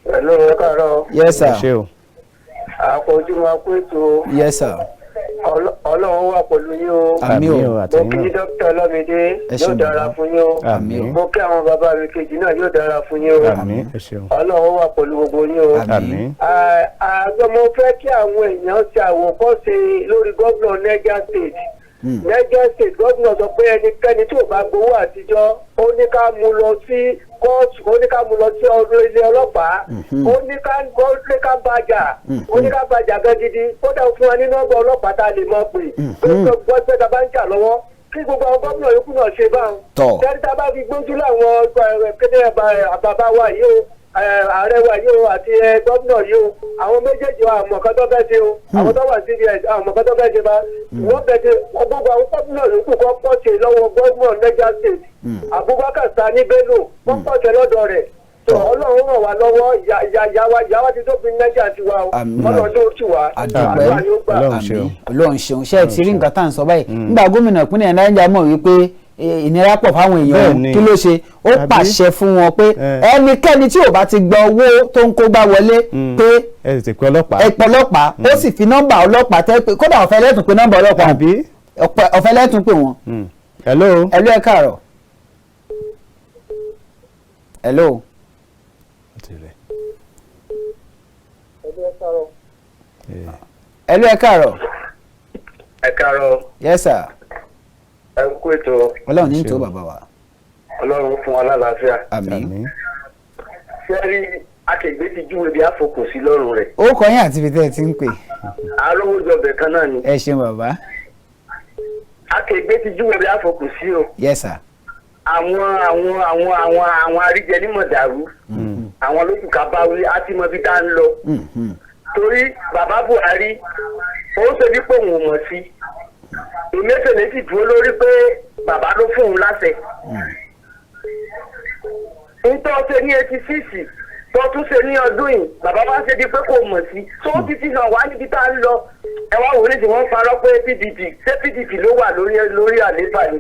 ẹ káàárọ̀. yes sir. àpọ̀jùmọ̀ àpètò. yes sir. Ọlọ́run wà pẹ̀lú yín o. àmín o. mo kí Dókítà Olamide yóò dára fún yín o. àmín. mo kí àwọn bàbá mi kejì náà yóò dára fún yín o. àmín. Ọlọ́run wà pẹ̀lú gbogbo yín o. àmín. mo fẹ́ kí àwọn èèyàn ṣe àwòkọ́ṣe lórí gómìnà Niger State. Niger State gómìnà sọ pé ẹnikẹ́ni tí ò bá gbowó àtijọ́ ó ní ká mú lọ sí kóòtù ó ní ká mú lọ sí ọdún ilé ọlọ́pàá ó ní ká bàjà ó ní ká bàjà gan gidi kódà fún wa ní nọ́mbà ọlọ́pàá tá a lè mọ̀ pé gbọ́ pé ta bá ń jà lọ́wọ́ kí gbogbo àwọn gómìnà yòókù náà ṣe báwọn. kẹ́rì tá a bá fi gbójú láwọn kéde àbàbà wa yìí o ààrẹ wa yìí o àti gómìnà yìí o àwọn méjèèjì àmọ̀ kan tó fẹ́ ṣe o àwọn tó wà síbi àmọ̀ kan tó fẹ́ ṣe bá wọ́n bẹ̀rẹ̀ gbogbo àwọn gómìnà yòókù kan pọ̀ ṣe lọ́wọ́ gómìnà Niger State Abubakar Sani Bello wọ́n pọ̀ ṣe lọ́dọ̀ rẹ̀ Ọlọ́run ràn wá lọ́wọ́ ìyá wa ti tó fi Niger ti wa o Ọlọ́run tó ti wá àdúrà yóò gbà. Ọlọ́run ṣeun ṣe é ti rí nǹkan tá à ń sọ báyìí nígbà gómìnà ìpínlẹ̀ Niger mọ̀ wípé ìnira pọ̀ fáwọn èèyàn kí ló ṣe ó pàṣẹ fún wọn pé ẹnikẹ́ni tí ò bá ti gba owó tó ń kó gbá wọlé pé ẹ tètè pe ọlọ́pàá ó sì fi nọ́mbà ọlọ́pàá tẹ́ pé kódà ọ̀fẹ́ lẹ́tùn pé nọ́mbà ọlọ́pàá ọ̀fẹ́ lẹ́tùn pé wọ́n. hello ẹ káàárọ̀. hello. ẹ káàárọ̀. ẹ káàárọ̀. yes sir. ẹ kú ètò. Ọlọ́run ní tó bàbá wa. Ọlọ́run fún wa lálàáfíà. àmín. sẹ́rí akẹgbẹ́ ti júwe bí àfọkù sí lọ́rùn rẹ̀. ó kọ yín àti ibi tẹ́ ẹ ti ń pè. arówójọbẹ̀ kan náà ni. ẹ ṣeun bàbá. akẹgbẹ́ ti júwe bí àfọkù sí o. yes sir. àwọn aríjẹnímọ̀dàrú àwọn lókùnkà bá wí á ti mọ bí tá ń lọ. torí bàbá Buhari ó ṣe bí pé òun ò mọ̀ sí ìmẹ́sẹ̀lẹ̀ sì dúró lórí pé bàbá ló fún òun láṣẹ. nítorí ṣe ní 86 tó tún ṣe ní ọdún yìí bàbá bá ṣe di pé kò mọ̀ sí tó ti fi hàn wá níbi tá a ń lọ ẹ wá wòlé tí wọ́n parọ́ pé PDP ṣé PDP ló wà lórí àlééfà ni.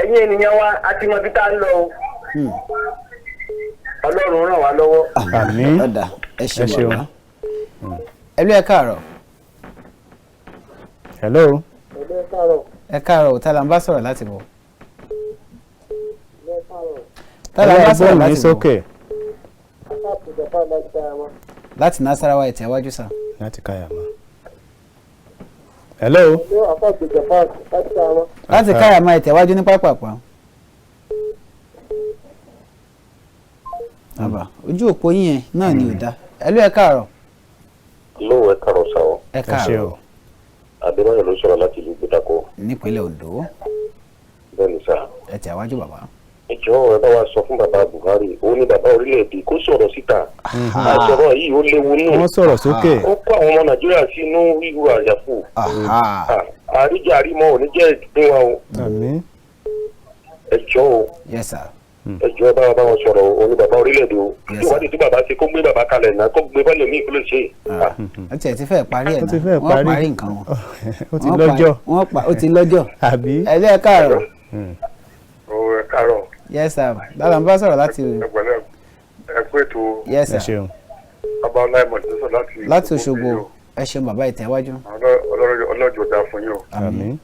ẹ̀yin ènìyàn wa a ti mọ ibi tá a ń lọ o. Ọlọ́run ràn wá lọ́wọ́. àmín. ọ̀dà ẹ ṣeun bàbá. ẹ káàárọ̀. hello. ẹ káàárọ̀ tálà ń bá sọ̀rọ̀ láti bọ̀. tálà ń bá sọ̀rọ̀ láti bọ̀. láti Nasarawa ẹ̀ tẹ̀wájú sá. láti Kayama. hello. láti Kayama ẹ̀ tẹ̀wájú ní pápápá. àbá ojú òpó yín náà ni ò dá. ẹ káàárọ̀. lóò ẹ káàárọ̀ sáwọ. ẹ káàárọ̀. Adébáyọ̀ ló sọ̀rọ̀ láti ìlú Gbẹdàkọ. nípínlẹ̀ Ondo. bẹ́ẹ̀ni sá. ẹ tẹ̀wájú bàbá. ìjọ ẹ bá wa sọ fún bàbá Buhari ó ní bàbá orílẹ̀-èdè kó sọ̀rọ̀ síta. àṣọrọ̀ yìí ó léwu nù. wọ́n sọ̀rọ̀ sókè. ó kó àwọn ọmọ Nàìjíríà sínú wíwu àjàfù. àríjà àrímọ ò ní jẹ́ ìdín wa o. àmín. ẹjọ́ o. yes sir. ẹjọ́ ẹ bá wa bá wọn sọ̀rọ̀ ó ní bàbá orílẹ̀-èdè o. ìwádìí tí bàbá ṣe kó gbé bàbá kalẹ̀ náà kó gbé bọ́ọ̀lù míì kó lè ṣe. ó tiẹ̀ ti fẹ́ parí ẹ̀ náà wọ́n parí nǹkan wọn. ó ti lọ́jọ́. ó ti lọ́jọ́. àbí. ẹ káàárọ̀. ẹ káàárọ̀. yes sir. dáadáa ń bá sọ̀rọ̀ láti. ẹ kú ètò. yes sir. ẹ ṣeun. bàbá ọláìmọ̀ ti sọ láti Òṣogbo ẹ ṣeun bàbá ìtẹ̀wájú. ọlọ́jọ́ dáa fún yín o. àmín.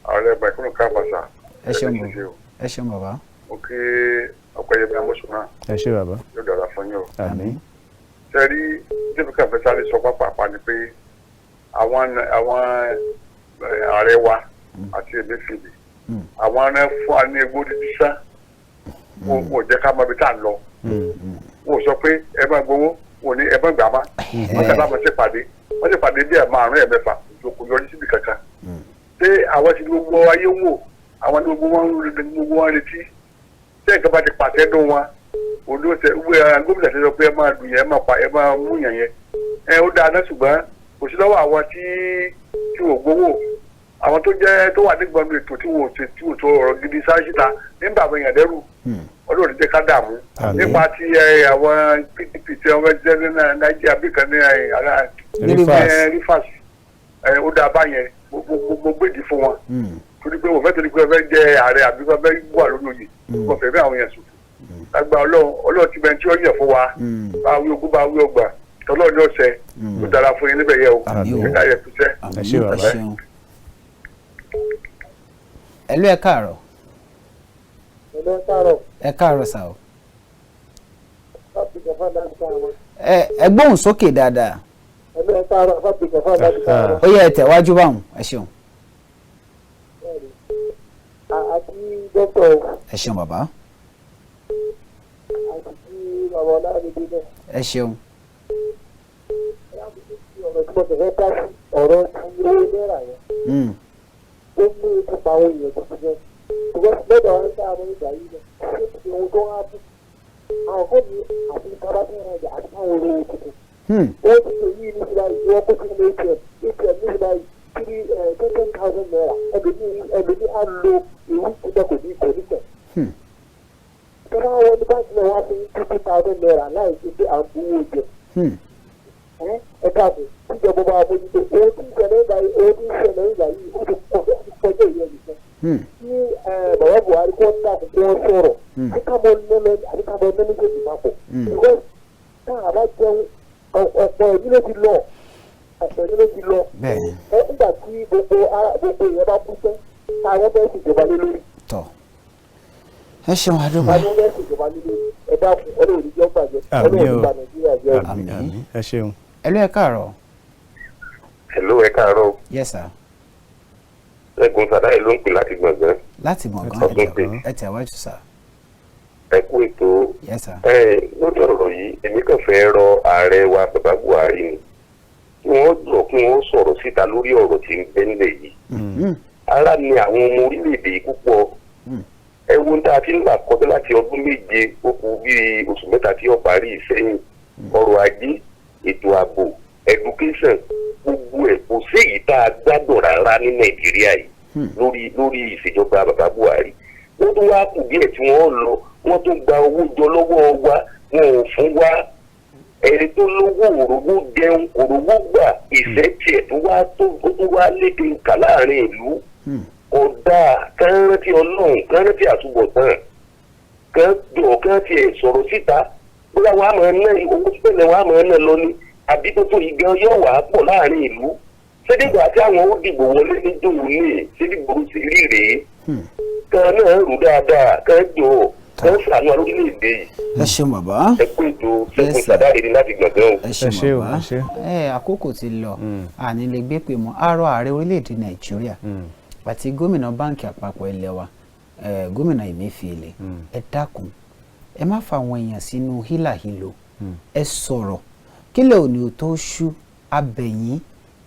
ààrẹ ẹgbẹ́ ìkúnnù káàbàṣà. ẹ ṣeun bàbá. mo kí Ọpẹ́yẹmí AMOSUN náà. ẹ ṣé bàbá. yóò dára fún yín o. àmín. ṣe rí débìkà fẹ́ sáré sọ pápá ni pé àwọn ààrẹ wa àti Emefiele àwọn ará fún wa ní egbò dídí sá wọn ò jẹ́ ká mọ ibi tá à ń lọ wọn ò sọ pé ẹ má gbowó wọn ò ní ẹ má gbà má wọn ṣe láwọn ṣe pàdé bí ẹ márùn-ún ẹ mẹ́fà kò yọrí síbi kankan pé àwọn ti gbogbo ayé wò àwọn ní gbogbo wọn retí ṣé nǹkan bá ti pàṣẹ dùn wọn olóòtú gómìnà ti sọ pé ẹ máa dùn yẹn ẹ máa mú yàn yẹn ó dáa náà ṣùgbọ́n kò sí lọ́wọ́ àwọn tí wò gbowó àwọn tó jẹ́ tó wà nígbàgbọ́ ètò tí wò tó ọ̀rọ̀ gidi sáré síta nígbà àwọn èèyàn dẹ́rù ọlọ́run jẹ́ ká dààmú nípa ti àwọn PDP tí wọ́n fẹ́ jẹ́ ní Nàìjíríà bí kan ní Rivers ó dáa báyẹn gbogbo gbèdì fún wọn torí pé wọ́n fẹ́ torí pé wọ́n fẹ́ jẹ́ ààrẹ àbí wọ́n fẹ́ wà lórí oyè wọ́n fẹ́ bí àwọn èèyàn sùn lágbà ọlọ́run ti bẹ tí ó yẹ fún wa bá wí ogún bá wí ọgbà tọ́lọ́run ní ọ̀sẹ̀ tó dára fún yín níbẹ̀ yẹ o ẹ̀ka yẹ kúṣẹ́. Ẹlú ẹ káàárọ̀. Ẹ káàárọ̀ sà o. Ẹ gbóhùn sókè dáadáa. Ó yẹ ẹ tẹ̀wájú báwọn ẹ ṣeun. Ẹ ṣeun bàbá. Ẹ ṣeun. ọ̀rọ̀ ti ilé náírà yẹn ó mú ikú pa àwọn èèyàn tó ti jẹ́ ṣùgbọ́n lọ́dọ̀ ọ̀rẹ́ tá a mọ̀ nígbà yìí lọ ṣé ti ohun tó wá bù àwọn fún mi àti ìjọba tó ń rajà àti àwọn olówó tuntun ó ti ṣe yìí ní ìlà yìí wọ́n kó sínú ATM ní ìlà yìí 10,000 naira ẹlòmí á lo ìwú ìjọ kò ní tẹ̀. ìjọba wọn ní báńkì náà wá sí 50,000 naira láì ṣe pé à ń bu owó jẹ. ẹ káàbọ̀ tíjọba bá bójútó ohun tí ìṣẹ̀lẹ̀ ìgbà yìí ó ti kọjá ìyẹn nìkan. tí bàbá Buhari kọ́ ń dàbò kí wọ́n sọ̀rọ̀ àbíkàbọ̀ nẹ́mẹ́jẹ̀dì máa pọ̀. because tá a bá jẹun ọ̀pọ̀ ìdílé ti lọ nígbà tí gbogbo ìyẹn bá kú sẹ́ táwọn bẹ́ẹ̀ sì jọba lé lórí. tọ́ ẹ ṣeun àdúgbò. táwọn bẹ́ẹ̀ sì jọba lé lórí ẹ dákun ọlọ́run ìjọ gbàjẹ́ ọlọ́run ìgbà Nàìjíríà jẹ́ àmín ẹ ṣeun. Ẹlú ẹ káàárọ̀. Hello, ẹ káàárọ̀. Yes sir. Ẹ̀gùn Sàdáì ló ń pè láti Gbọ̀ngàn. Láti Gbọ̀ngàn ẹ tẹ̀wájú sà. Ẹ kú ètò. Yes sir. Lórí ọ̀rọ̀ yìí èmi kàn fẹ́ rọ ààrẹ wa bàbá Buhari ni kí wọ́n sọ̀rọ̀ síta lórí ọ̀rọ̀ tí ń bẹ nílẹ̀ yìí. Ara ni àwọn ọmọ orílẹ̀-èdè yìí púpọ̀. Ẹ wo ń tá a ti ń là kọjá láti ọdún méje ó kù bíi oṣù mẹ́ta tí ó parí ìsẹ́yìn. Ọrọ̀ ajé, ètò ààbò, education, gbogbo ẹ̀ kò sí èyí tá a gbádùn rárá ní Nàìjíríà yìí lórí ìṣèjọba bàbá Buhari. Wọ́n tún wá kù díẹ̀ tí wọ́n lọ wọ́n tún gba owó jọ lọ́wọ́ wa wọn ò fún wa ẹni tó lówó òrówó jẹun òrówó gbà ìfẹ́ tiẹ̀ tó wá lédè nkà láàrin ìlú ọ̀dà káràntì Ọlọ́run káràntì àtúbọ̀tán kán tiẹ̀ sọ̀rọ̀ síta bóyá wàá máa ná owó pẹ̀lẹ́ wàá máa ná lọ ní àbí tó tó ìgan yóò wà á pọ̀ láàrin ìlú sídìgbà tí àwọn ó dìbò wọlé ní jòwó ní sídìgbò sí rí rèé kan náà rò dáadáa kan jọ kan sànú orílẹ̀-èdè yìí. Ẹ ṣeun bàbá. Ẹ kú ètò Ṣẹ́gun Sàdáì ní láti Gbọ̀ngàn o. Ẹ ṣeun bàbá. Àkókò ti lọ àní lè gbé pè mọ́ àárọ̀ ààrẹ orílẹ̀-èdè Nàìjíríà àti gómìnà báǹkì àpapọ̀ ilẹ̀ wa gómìnà Emefiele ẹ dákun ẹ má fa àwọn èèyàn sínú hílàhílò ẹ sọ̀rọ̀ kílẹ̀ òní ò tó ṣú abẹ̀yìn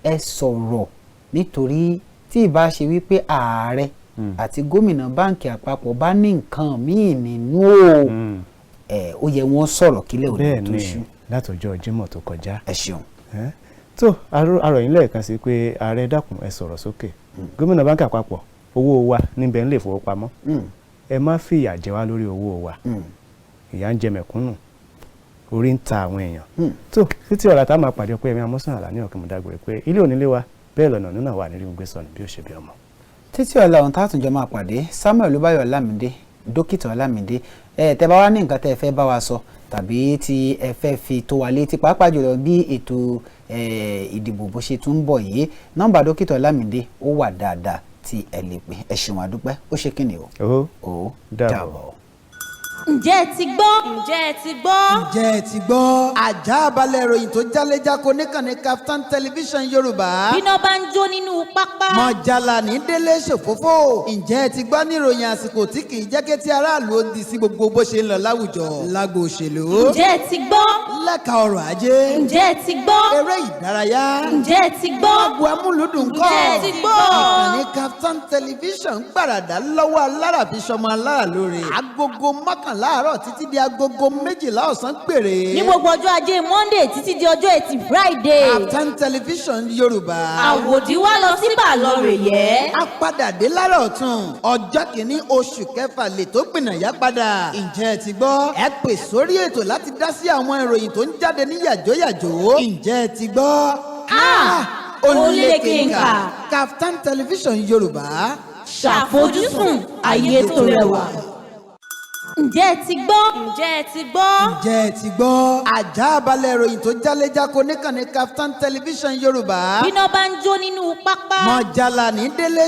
ẹ sọ̀rọ̀ nítorí tí ìbá ṣe wípé ààrẹ àti gómìnà báǹkì àpapọ̀ bá ní nǹkan míì nínú ó yẹ wọ́n sọ̀rọ̀ kílẹ̀ òní ò tó ṣú. látọjọ́ Jímọ̀ tó kọjá. ẹ ṣeun. tó àròyìn lẹ́ẹ̀kan sí pé ààrẹ dákun ẹ sọ̀rọ̀ sókè gómìnà báǹkì àpapọ̀ owó wa níbẹ̀ ń lè fowópamọ́ ẹ má fìyà jẹ wá lórí owó wa ìyà ń jẹ mẹ̀kúnnù orí ń ta àwọn èèyàn tó títí ọ̀la tá a máa pàdé Ọpẹ́yẹmí Amósùn Àlàní ọ̀kẹ́mọ̀dágbére pé ilé onílé wa bẹ́ẹ̀ lọ́nà nínú àwa nílé gbé sọnù bí ó ṣe bí ọmọ. títí ọ̀la ohun tá a tún jọ máa pàdé Samuel Olúbáyọ̀ Ọlámídé Dókítà Ọlámídé tẹ́ bá wá ní nǹkan tẹ́ ẹ fẹ́ bá wa sọ tàbí tí ẹ fẹ́ fi tó wa létí pàápàá jùlọ bí ètò ìdìbò bó ṣe tún ń bọ̀ yìí nọ́mbà Dókítà Ọlámídé ó wà dáadáa tí ẹ lè pè ẹ ṣeun àdúpẹ́ ó ṣe kí ni o. ó dàbọ̀. ǹjẹ́ ẹ ti gbọ́? ǹjẹ́ ẹ ti gbọ́? ǹjẹ́ ẹ ti gbọ́? àjààbalẹ̀ ìròyìn tó jálẹ̀jáko níkànnì KAFTAN TV Yorùbá. bíná bá ń jó nínú pápá. mọ̀jàlá ní délé ṣòfófó. ǹjẹ́ ẹ ti gbọ́ ní ìròyìn àsìkò tí kì í jẹ́ kí ti aráàlú ó di sí gbogbo bó ṣe ń lọ láwùjọ. lágbo òṣèlú. ǹjẹ́ ẹ ti gbọ́? lẹ́ka ọrọ̀ ajé. ǹjẹ́ ẹ ti gbọ́? eré ìdárayá. ǹjẹ́ ẹ ti gbọ́? agbo amúlùdùn kọ́. ǹjẹ́ ẹ ti gbọ́? ìkànnì KAFTAN TV gbàràdà lọ́wọ́ alára fi ṣọmọ alára lóore. agogo mọ́kànlá àárọ̀ títí di agogo 12 ọ̀sán péré. ní gbogbo ọjọ́ ajé Monday títí di ọjọ́ Ẹtì Friday. KAFTAN TV Yorùbá. àwòdì wa lọ sí bàlọ́rẹ̀ yẹ. a padà dé lára ọ̀tún ọjọ́ kìíní oṣù kẹfà lè tó gbìnàyà padà. ǹjẹ́ ẹ ti gbọ́? ẹ pè sórí ètò láti dá sí àwọn ìròyìn tó ń jáde ní yàjóyàjó. ǹjẹ́ ẹ ti gbọ́? Olékenkà. KAFTAN TV Yorùbá. ṣàfojúsùn ayé tó rẹwà. ǹjẹ́ ẹ ti gbọ́? ǹjẹ́ ẹ ti gbọ́? ǹjẹ́ ẹ ti gbọ́? àjààbalẹ̀ ìròyìn tó jálẹ̀jáko níkànnì KAFTAN TV Yorùbá. bíná bá ń jó nínú pápá. mọ̀jàlá ní délé